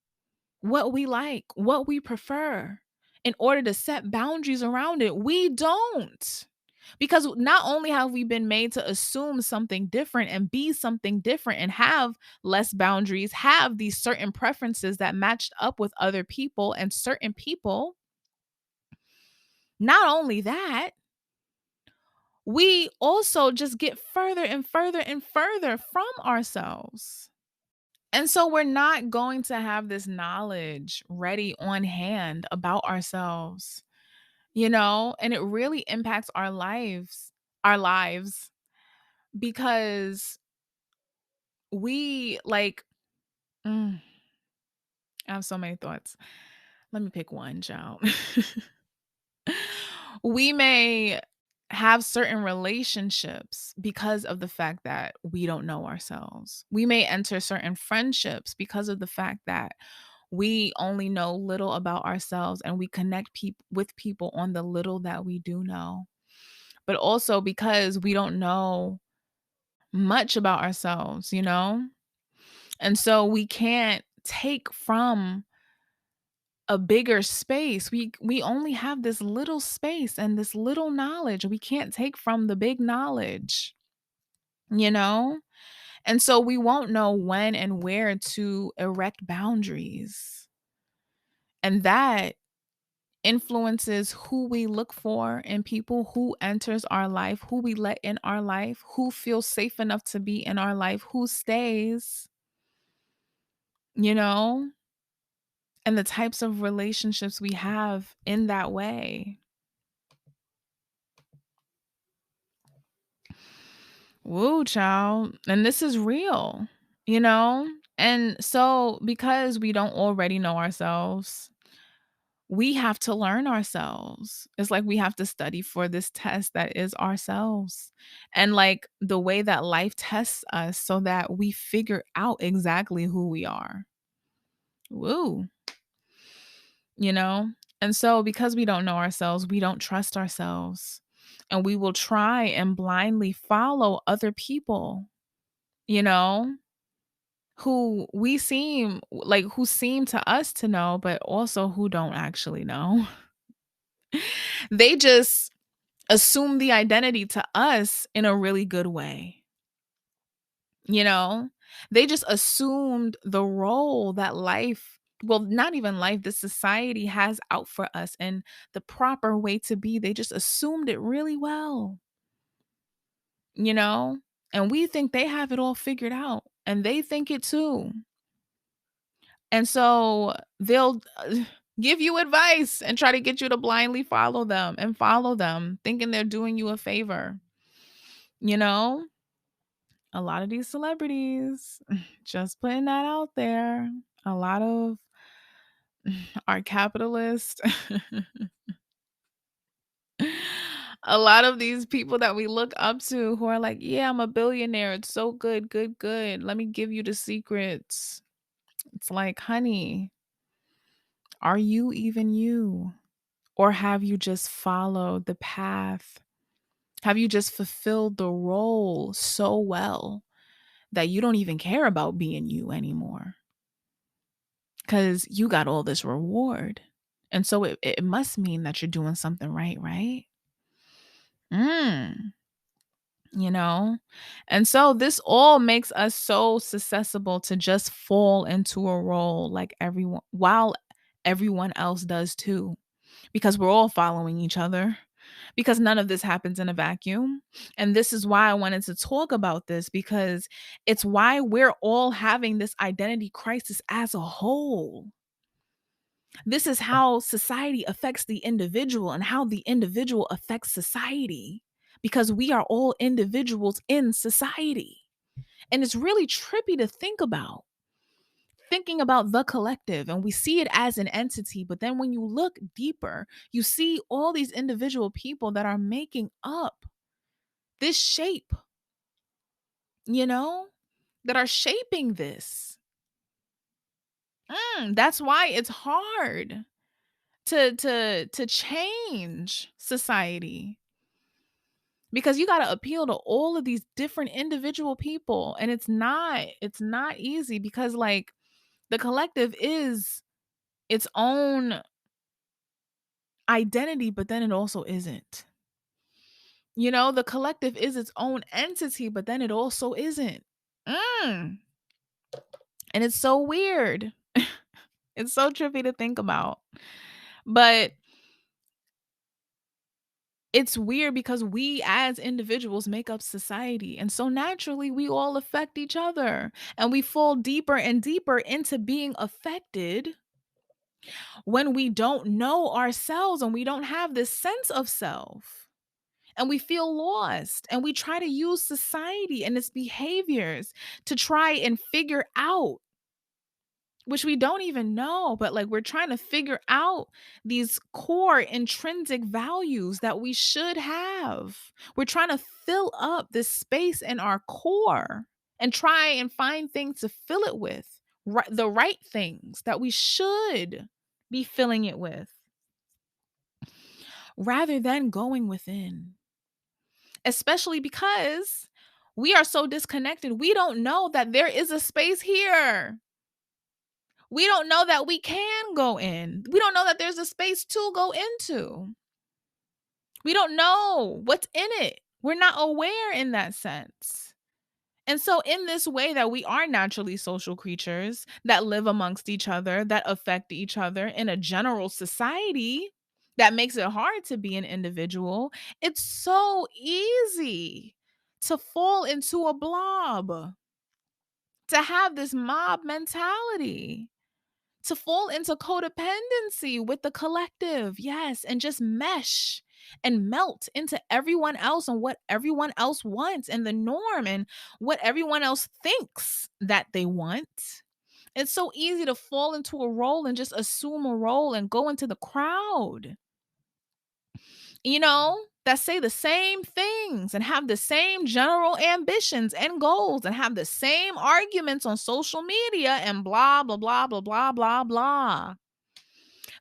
what we like, what we prefer in order to set boundaries around it. We don't. Because not only have we been made to assume something different and be something different and have less boundaries, have these certain preferences that matched up with other people and certain people, not only that, we also just get further and further and further from ourselves. And so we're not going to have this knowledge ready on hand about ourselves, and it really impacts our lives because we like, mm, I have so many thoughts. Let me pick one, child. We may have certain relationships because of the fact that we don't know ourselves. We may enter certain friendships because of the fact that we only know little about ourselves and we connect with people on the little that we do know. But also because we don't know much about ourselves, And so we can't take from a bigger space. We only have this little space and this little knowledge. We can't take from the big knowledge, you know? And so we won't know when and where to erect boundaries. And that influences who we look for in people, who enters our life, who we let in our life, who feels safe enough to be in our life, who stays, you know? And the types of relationships we have in that way. Woo, child. And this is real, you know? And so, because we don't already know ourselves, we have to learn ourselves. It's like we have to study for this test that is ourselves. And like the way that life tests us so that we figure out exactly who we are. Woo, you know? And so, because we don't know ourselves, we don't trust ourselves. And we will try and blindly follow other people, you know, who seem to us to know, but also who don't actually know. They just assume the identity to us in a really good way, you know? They just assumed the role that life, well, not even life, the society has out for us and the proper way to be. They just assumed it really well, you know? And we think they have it all figured out, and they think it too. And so they'll give you advice and try to get you to blindly follow them, thinking they're doing you a favor. You know, a lot of these celebrities, just putting that out there. A lot of our capitalist, a lot of these people that we look up to who are like, yeah, I'm a billionaire. It's so good, good, good. Let me give you the secrets. It's like, honey, are you even you? Or have you just followed the path? Have you just fulfilled the role so well that you don't even care about being you anymore? Because you got all this reward. And so it must mean that you're doing something right, right? Mm, you know? And so this all makes us so susceptible to just fall into a role like everyone, while everyone else does too, because we're all following each other, because none of this happens in a vacuum. And this is why I wanted to talk about this, because it's why we're all having this identity crisis as a whole. This is how society affects the individual and how the individual affects society, because we are all individuals in society. And it's really trippy to think about, thinking about the collective, and we see it as an entity. But then when you look deeper, you see all these individual people that are making up this shape, you know, that are shaping this. That's why it's hard to change society, because you got to appeal to all of these different individual people, and it's not easy, because like the collective is its own identity, but then it also isn't. You know, the collective is its own entity, but then it also isn't. Mm. And it's so weird. It's so trippy to think about. But it's weird because we as individuals make up society. And so naturally, we all affect each other. And we fall deeper and deeper into being affected when we don't know ourselves and we don't have this sense of self. And we feel lost, and we try to use society and its behaviors to try and figure out, which we don't even know, but like we're trying to figure out these core intrinsic values that we should have. We're trying to fill up this space in our core and try and find things to fill it with, the right things that we should be filling it with, rather than going within, especially because we are so disconnected. We don't know that there is a space here. We don't know that we can go in. We don't know that there's a space to go into. We don't know what's in it. We're not aware in that sense. And so, in this way, that we are naturally social creatures that live amongst each other, that affect each other in a general society that makes it hard to be an individual, it's so easy to fall into a blob, to have this mob mentality, to fall into codependency with the collective. Yes, and just mesh and melt into everyone else and what everyone else wants and the norm and what everyone else thinks that they want. It's so easy to fall into a role and just assume a role and go into the crowd, that say the same things and have the same general ambitions and goals and have the same arguments on social media and blah, blah, blah, blah, blah, blah, blah.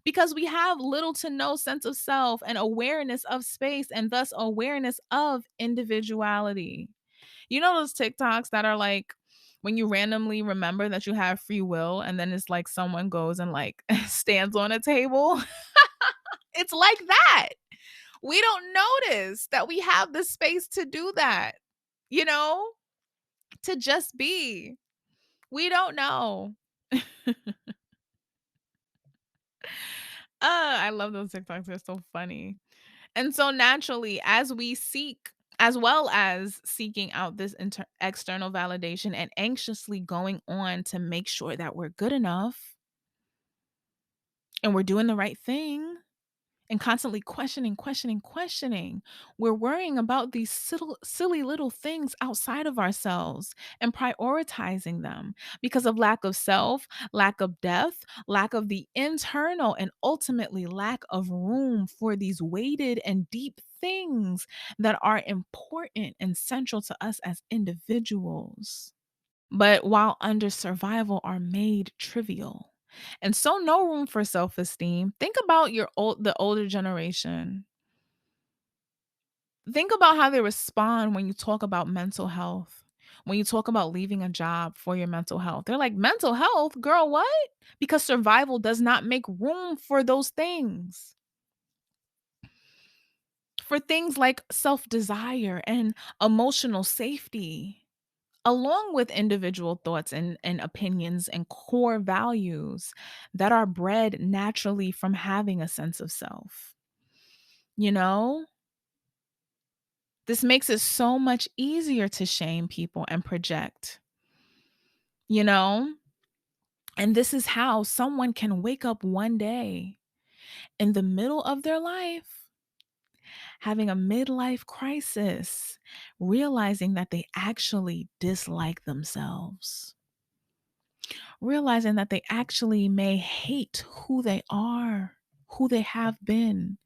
Because we have little to no sense of self and awareness of space, and thus awareness of individuality. You know those TikToks that are like, when you randomly remember that you have free will, and then it's like someone goes and like stands on a table? It's like that. We don't notice that we have the space to do that, you know, to just be. We don't know. I love those TikToks. They're so funny. And so naturally, as we seek, as well as seeking out this external validation and anxiously going on to make sure that we're good enough and we're doing the right thing and constantly questioning. We're worrying about these silly little things outside of ourselves and prioritizing them because of lack of self, lack of depth, lack of the internal, and ultimately lack of room for these weighted and deep things that are important and central to us as individuals. But while under survival are made trivial. And so no room for self-esteem. Think about the older generation. Think about how they respond when you talk about mental health. When you talk about leaving a job for your mental health. They're like, "Mental health? Girl, what?" Because survival does not make room for those things. For things like self-desire and emotional safety, along with individual thoughts and opinions and core values that are bred naturally from having a sense of self. You know, this makes it so much easier to shame people and project, you know, and this is how someone can wake up one day in the middle of their life having a midlife crisis, realizing that they actually dislike themselves, realizing that they actually may hate who they are, who they have been,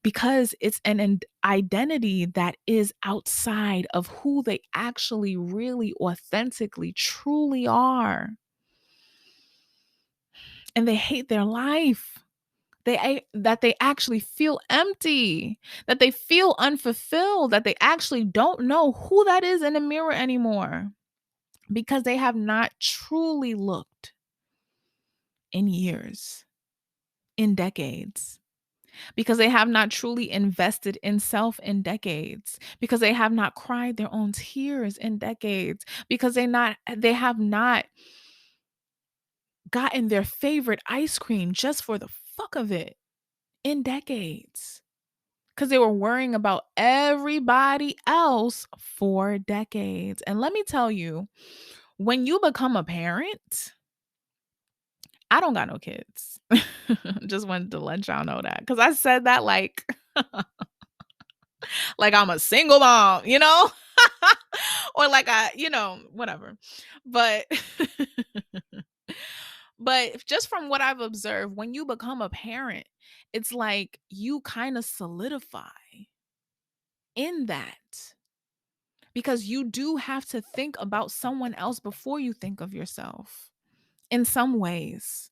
because it's an identity that is outside of who they actually really authentically truly are. And they hate their life. That they actually feel empty, that they feel unfulfilled, that they actually don't know who that is in the mirror anymore because they have not truly looked in years, in decades, because they have not truly invested in self in decades, because they have not cried their own tears in decades, because they have not gotten their favorite ice cream just for the fuck of it in decades. Because they were worrying about everybody else for decades. And let me tell you, when you become a parent, I don't got no kids. Just wanted to let y'all know that. Because I said that like I'm a single mom, you know? Or like whatever. But but just from what I've observed, when you become a parent, it's like you kind of solidify in that. Because you do have to think about someone else before you think of yourself in some ways,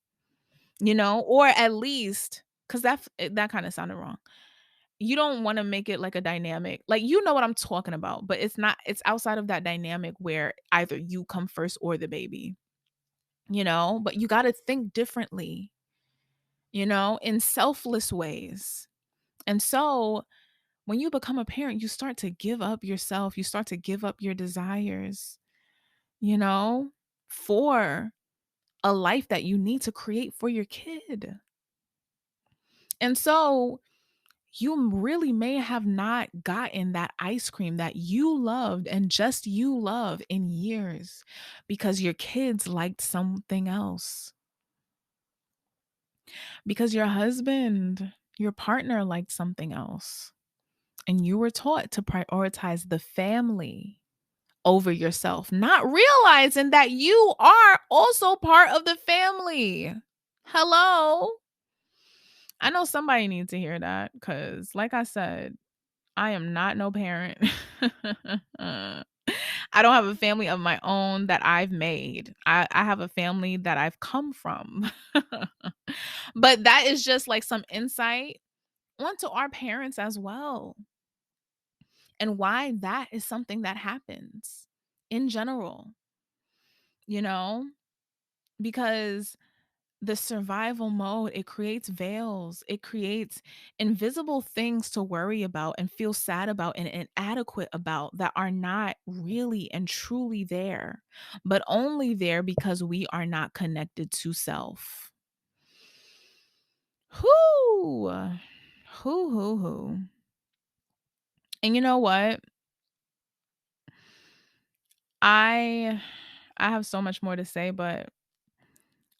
or at least because that kind of sounded wrong. You don't want to make it like a dynamic, like, you know what I'm talking about, but it's outside of that dynamic where either you come first or the baby, but you got to think differently, in selfless ways. And so when you become a parent, you start to give up yourself, you start to give up your desires, you know, for a life that you need to create for your kid. And so you really may have not gotten that ice cream that you loved and just you love in years because your kids liked something else, because your husband, your partner liked something else. And you were taught to prioritize the family over yourself, not realizing that you are also part of the family. Hello. I know somebody needs to hear that because, like I said, I am not no parent. I don't have a family of my own that I've made. I have a family that I've come from. But that is just like some insight onto our parents as well, and why that is something that happens in general, you know, because the survival mode, it creates veils, it creates invisible things to worry about and feel sad about and inadequate about that are not really and truly there, but only there because we are not connected to self. Whoo, whoo. And you know what? I I have so much more to say, but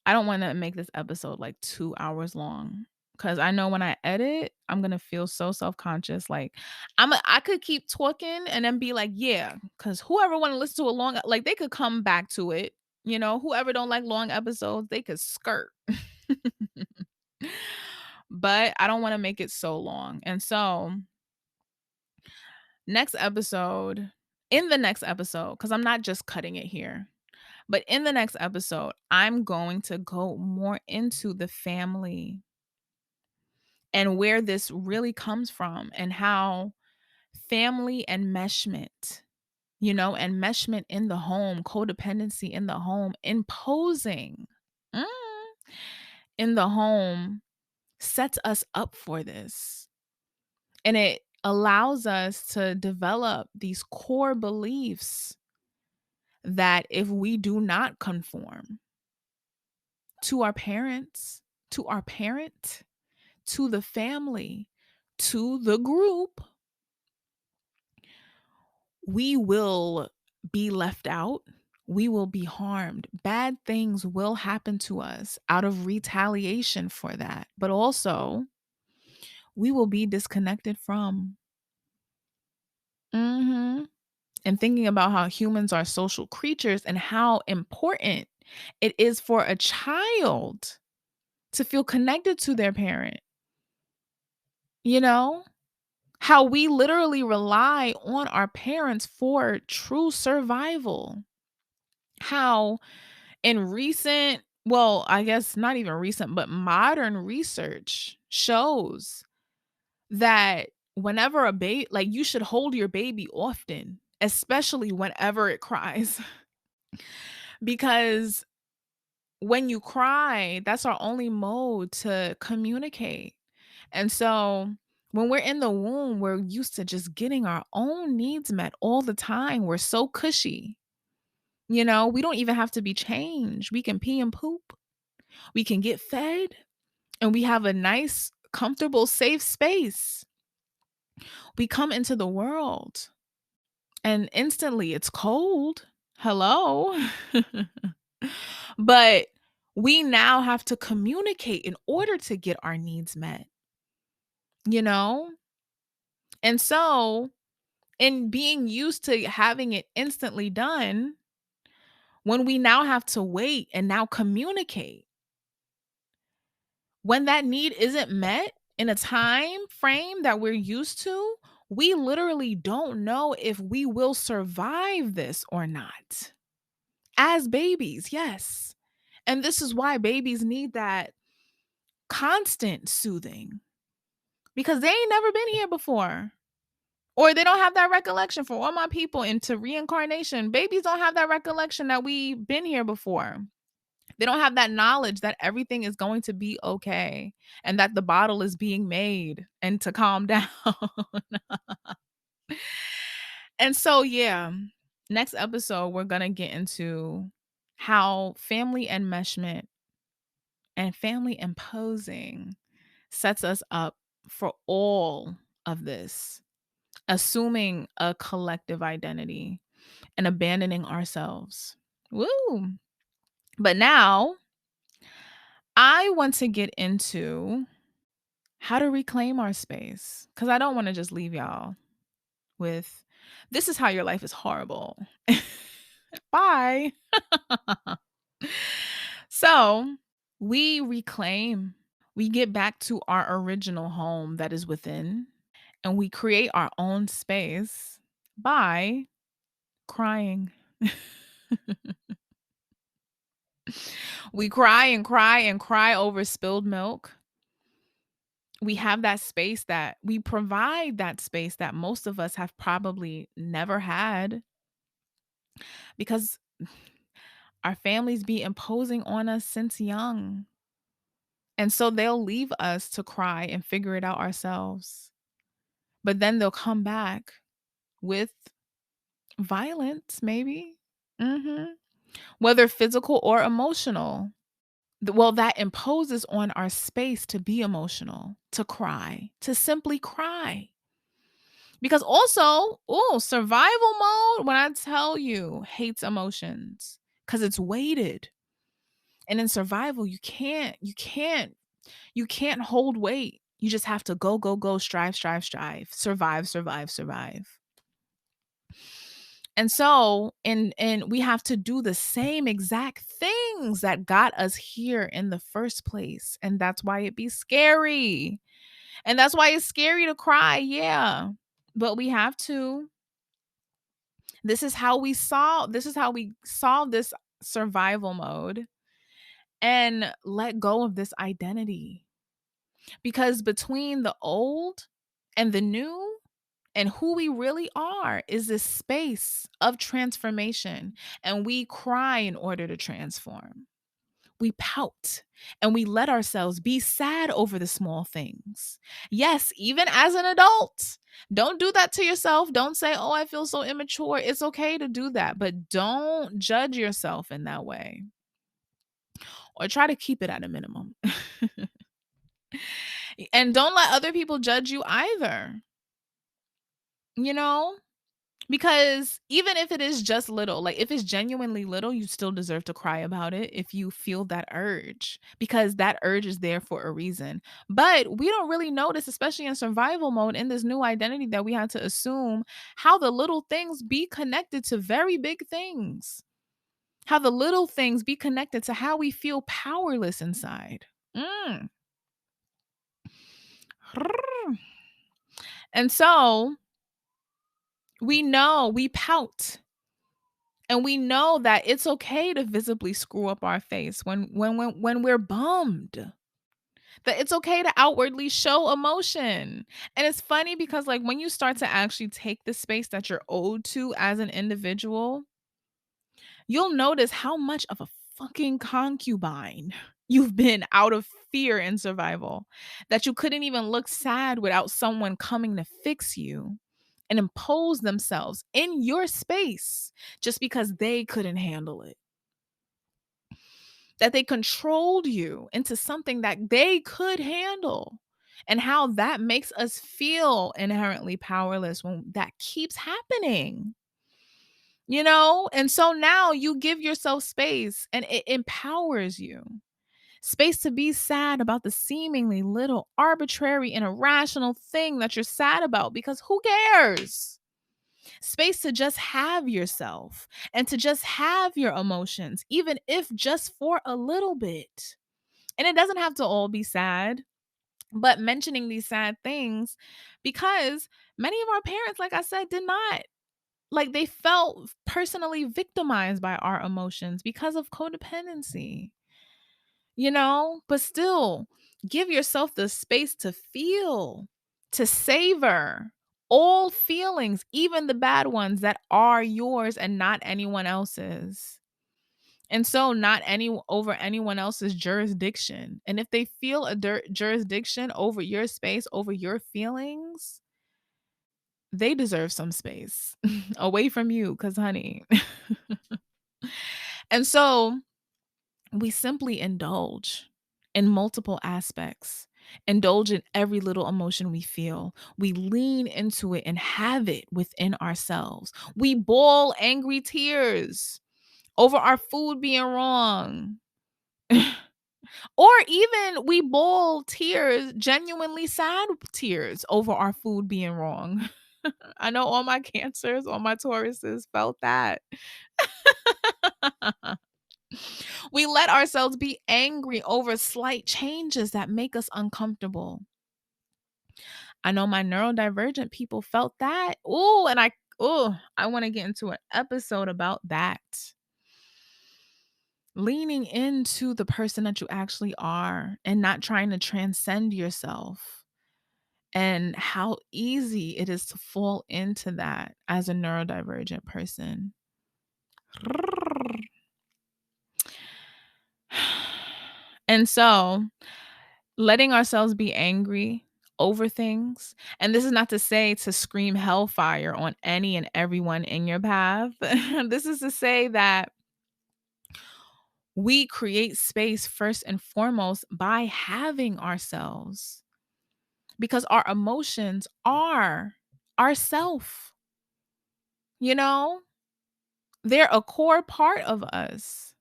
I don't want to make this episode like 2 hours long 'cause I know when I edit, I'm gonna feel so self-conscious, like, I could keep talking and then be like, "Yeah," 'cause whoever wanna listen to a long like, they could come back to it, whoever don't like long episodes, they could skirt. But I don't wanna make it so long, and so, next episode in the next episode, 'cause I'm not just cutting it here, but in the next episode, I'm going to go more into the family and where this really comes from and how family enmeshment, enmeshment in the home, codependency in the home, imposing mm, in the home sets us up for this. And it allows us to develop these core beliefs that if we do not conform to our parents, to our parent, to the family, to the group, we will be left out. We will be harmed. Bad things will happen to us out of retaliation for that. But also, we will be disconnected from. Mhm. And thinking about how humans are social creatures and how important it is for a child to feel connected to their parent, you know? How we literally rely on our parents for true survival. How in recent, well, I guess not even recent, but modern research shows that whenever a baby, like you should hold your baby often, especially whenever it cries, because when you cry, that's our only mode to communicate. And so when we're in the womb, we're used to just getting our own needs met all the time. We're so cushy. We don't even have to be changed. We can pee and poop. We can get fed and we have a nice, comfortable, safe space. We come into the world and instantly it's cold. Hello. But we now have to communicate in order to get our needs met, you know? And so, in being used to having it instantly done, when we now have to wait and now communicate, when that need isn't met in a time frame that we're used to, we literally don't know if we will survive this or not. As babies, yes. And this is why babies need that constant soothing because they ain't never been here before. Or they don't have that recollection. For all my people into reincarnation, babies don't have that recollection that we've been here before. They don't have that knowledge that everything is going to be okay and that the bottle is being made and to calm down. And so, yeah, next episode, we're going to get into how family enmeshment and family imposing sets us up for all of this, assuming a collective identity and abandoning ourselves. Woo! But now I want to get into how to reclaim our space because I don't want to just leave y'all with this is how your life is horrible. Bye. So we get back to our original home that is within, and we create our own space by crying. We cry and cry and cry over spilled milk. We have that space that we provide that space that most of us have probably never had because our families be imposing on us since young. And so they'll leave us to cry and figure it out ourselves. But then they'll come back with violence, maybe. Mhm. Whether physical or emotional. Well, that imposes on our space to be emotional, to cry, to simply cry. Because also, survival mode, when I tell you, hates emotions because it's weighted. And in survival, you can't You can't hold weight. You just have to go, go, go, strive, strive, strive, survive, survive, survive. And so, and we have to do the same exact things that got us here in the first place. And that's why it be scary. And that's why it's scary to cry. Yeah. But we have to. This is how we solve this survival mode and let go of this identity. Because between the old and the new and who we really are is this space of transformation. And we cry in order to transform. We pout and we let ourselves be sad over the small things. Yes, even as an adult. Don't do that to yourself. Don't say, oh, I feel so immature. It's okay to do that, but don't judge yourself in that way or try to keep it at a minimum. And don't let other people judge you either, you know? Because even if it is just little, like if it's genuinely little, you still deserve to cry about it if you feel that urge, because that urge is there for a reason. But we don't really notice, especially in survival mode, in this new identity that we had to assume, how the little things be connected to very big things. How the little things be connected to how we feel powerless inside. Mm. And so we know we pout. And we know that it's okay to visibly screw up our face when we're bummed. That it's okay to outwardly show emotion. And it's funny because like when you start to actually take the space that you're owed to as an individual, you'll notice how much of a fucking concubine you've been out of fear and survival, that you couldn't even look sad without someone coming to fix you and impose themselves in your space just because they couldn't handle it. That they controlled you into something that they could handle. And how that makes us feel inherently powerless when that keeps happening. You know? And so now you give yourself space and it empowers you. Space to be sad about the seemingly little arbitrary and irrational thing that you're sad about, because who cares? Space to just have yourself and to just have your emotions, even if just for a little bit. And it doesn't have to all be sad, but mentioning these sad things, because many of our parents, like I said, did not. Like they felt personally victimized by our emotions because of codependency, you know? But still, give yourself the space to feel, to savor all feelings, even the bad ones that are yours and not anyone else's. And so not any over anyone else's jurisdiction. And if they feel a jurisdiction over your space, over your feelings, they deserve some space away from you, cuz honey. And so we simply indulge in multiple aspects. Indulge in every little emotion we feel. We lean into it and have it within ourselves. We bawl angry tears over our food being wrong. Or even we bawl tears, genuinely sad tears over our food being wrong. I know all my Cancers, all my Tauruses felt that. We let ourselves be angry over slight changes that make us uncomfortable. I know my neurodivergent people felt that. I want to get into an episode about that. Leaning into the person that you actually are and not trying to transcend yourself, and how easy it is to fall into that as a neurodivergent person. And so, letting ourselves be angry over things, and this is not to say to scream hellfire on any and everyone in your path. This is to say that we create space first and foremost by having ourselves, because our emotions are ourself. You know, they're a core part of us.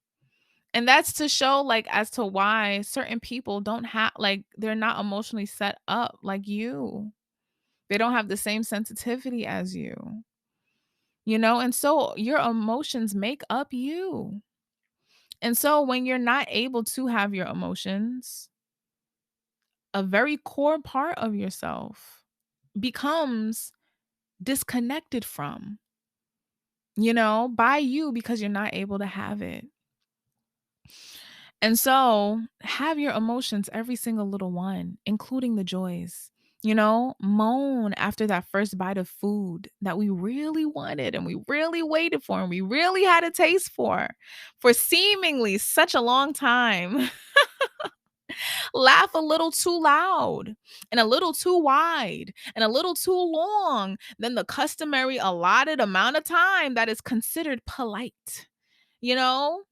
And that's to show, like, as to why certain people don't have, like, they're not emotionally set up like you. They don't have the same sensitivity as you, and so your emotions make up you. And so when you're not able to have your emotions, a very core part of yourself becomes disconnected from, by you because you're not able to have it. And so have your emotions, every single little one, including the joys. Moan after that first bite of food that we really wanted and we really waited for and we really had a taste for seemingly such a long time. Laugh a little too loud and a little too wide and a little too long than the customary allotted amount of time that is considered polite. You know,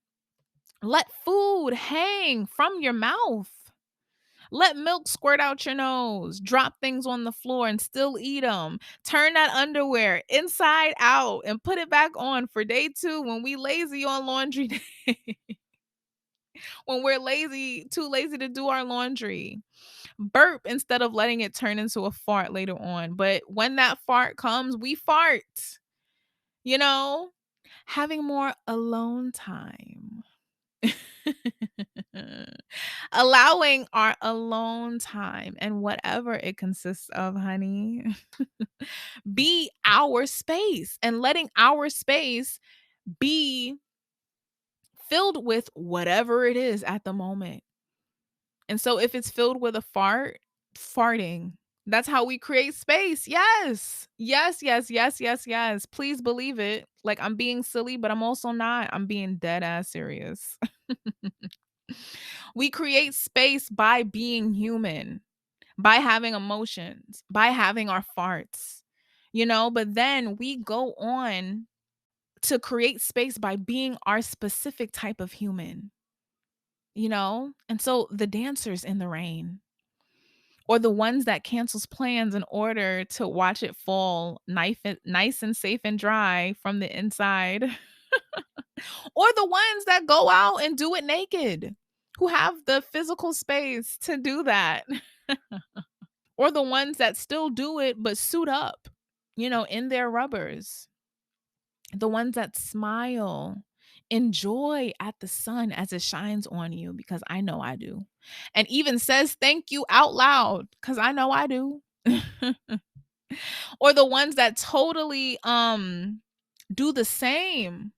let food hang from your mouth. Let milk squirt out your nose. Drop things on the floor and still eat them. Turn that underwear inside out and put it back on for day 2 when we lazy on laundry day. When we're lazy, too lazy to do our laundry. Burp instead of letting it turn into a fart later on. But when that fart comes, we fart. You know, having more alone time. Allowing our alone time and whatever it consists of, honey, be our space and letting our space be filled with whatever it is at the moment. And so if it's filled with a fart, farting. That's how we create space. Yes. Yes, yes, yes, yes, yes. Please believe it. Like, I'm being silly, but I'm also not. I'm being dead ass serious. We create space by being human, by having emotions, by having our farts, but then we go on to create space by being our specific type of human. And so the dancers in the rain, or the ones that cancels plans in order to watch it fall nice and safe and dry from the inside, or the ones that go out and do it naked, who have the physical space to do that, or the ones that still do it but suit up, in their rubbers, the ones that smile, enjoy at the sun as it shines on you, because I know I do, and even says thank you out loud, because I know I do. Or the ones that totally do the same,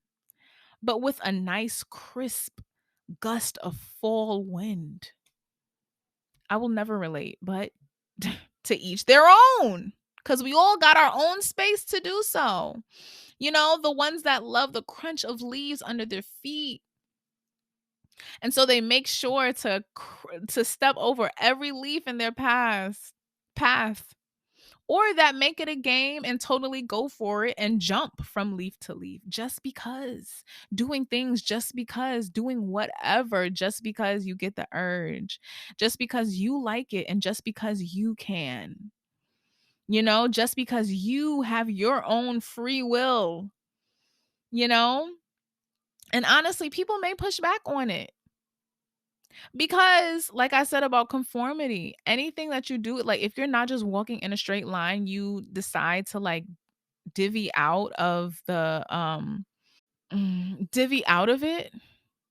but with a nice crisp gust of fall wind. I will never relate, but to each their own, because we all got our own space to do so. The ones that love the crunch of leaves under their feet, and so they make sure to step over every leaf in their path, or that make it a game and totally go for it and jump from leaf to leaf just because, doing things just because, doing whatever just because you get the urge, just because you like it, and just because you can, just because you have your own free will, you know? And honestly, people may push back on it because, like I said about conformity, anything that you do, like if you're not just walking in a straight line, you decide to like divvy out of divvy out of it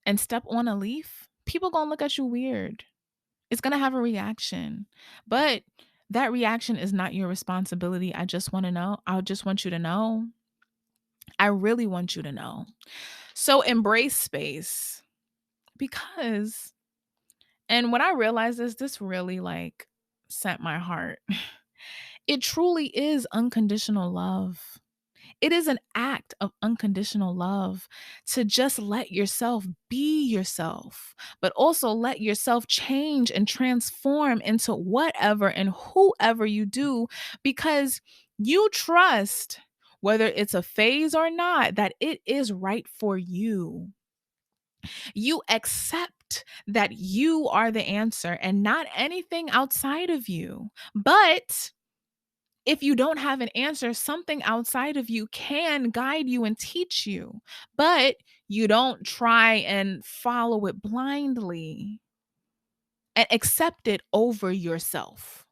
and step on a leaf, people gonna look at you weird. It's gonna have a reaction, but that reaction is not your responsibility. I just want to know. I just want you to know. I really want you to know. So embrace space, because, and when I realized this really like sent my heart. It truly is unconditional love. It is an act of unconditional love to just let yourself be yourself, but also let yourself change and transform into whatever and whoever you do, because you trust, whether it's a phase or not, that it is right for you. You accept that you are the answer and not anything outside of you. But if you don't have an answer, something outside of you can guide you and teach you, but you don't try and follow it blindly and accept it over yourself,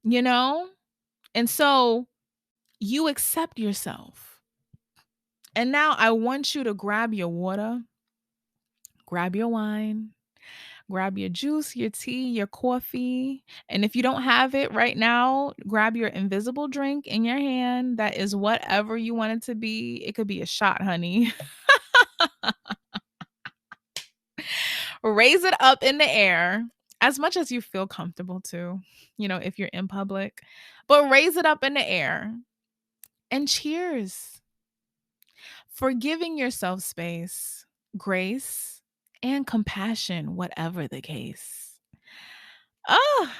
you know? And so you accept yourself. And now I want you to grab your water, grab your wine, grab your juice, your tea, your coffee. And if you don't have it right now, grab your invisible drink in your hand that is whatever you want it to be. It could be a shot, honey. Raise it up in the air as much as you feel comfortable to, if you're in public, but raise it up in the air and cheers for giving yourself space, grace, and compassion, whatever the case. Ah,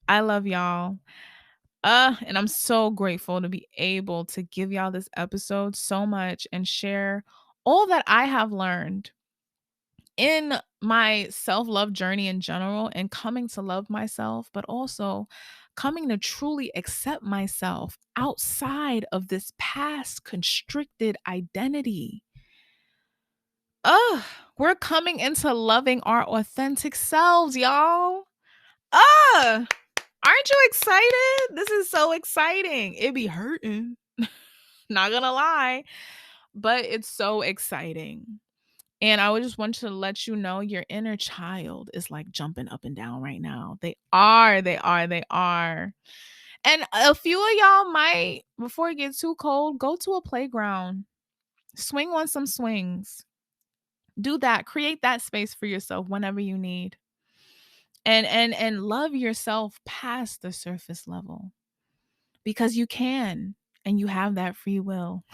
I love y'all. And I'm so grateful to be able to give y'all this episode so much and share all that I have learned in my self-love journey in general and coming to love myself, but also coming to truly accept myself outside of this past constricted identity. Ugh, we're coming into loving our authentic selves, y'all. Aren't you excited? This is so exciting. It be hurting, not gonna lie, but it's so exciting. And I would just want to let you know your inner child is like jumping up and down right now. They are, they are, they are. And a few of y'all might, before it gets too cold, go to a playground, swing on some swings. Do that. Create that space for yourself whenever you need. And love yourself past the surface level because you can and you have that free will.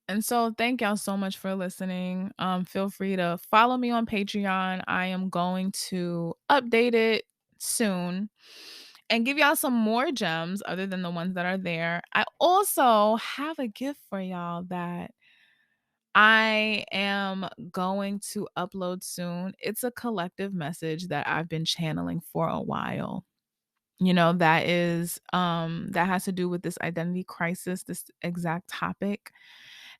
And so thank y'all so much for listening. Feel free to follow me on Patreon. I am going to update it soon and give y'all some more gems other than the ones that are there. I also have a gift for y'all that I am going to upload soon. It's a collective message that I've been channeling for a while. That is that has to do with this identity crisis, this exact topic.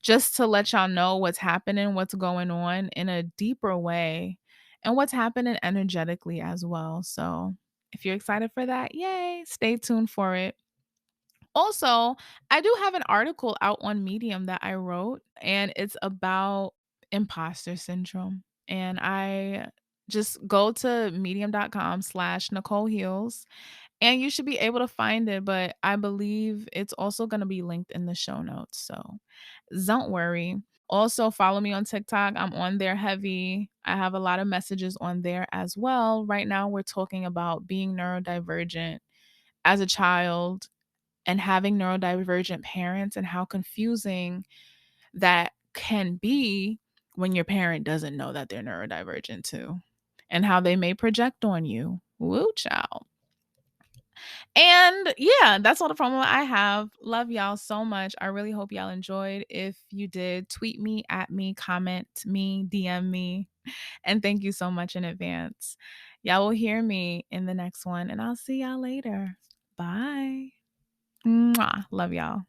Just to let y'all know what's happening, what's going on in a deeper way, and what's happening energetically as well. So, if you're excited for that, yay, stay tuned for it. Also, I do have an article out on Medium that I wrote, and it's about imposter syndrome. And I just go to medium.com/NicoleHeals and you should be able to find it. But I believe it's also going to be linked in the show notes. So don't worry. Also, follow me on TikTok. I'm on there heavy. I have a lot of messages on there as well. Right now, we're talking about being neurodivergent as a child and having neurodivergent parents and how confusing that can be when your parent doesn't know that they're neurodivergent too, and how they may project on you. Woo, child. And yeah, that's all the promo I have. Love y'all so much. I really hope y'all enjoyed. If you did, tweet me, at me, comment me, DM me. And thank you so much in advance. Y'all will hear me in the next one, and I'll see y'all later. Bye. Mwah. Love y'all.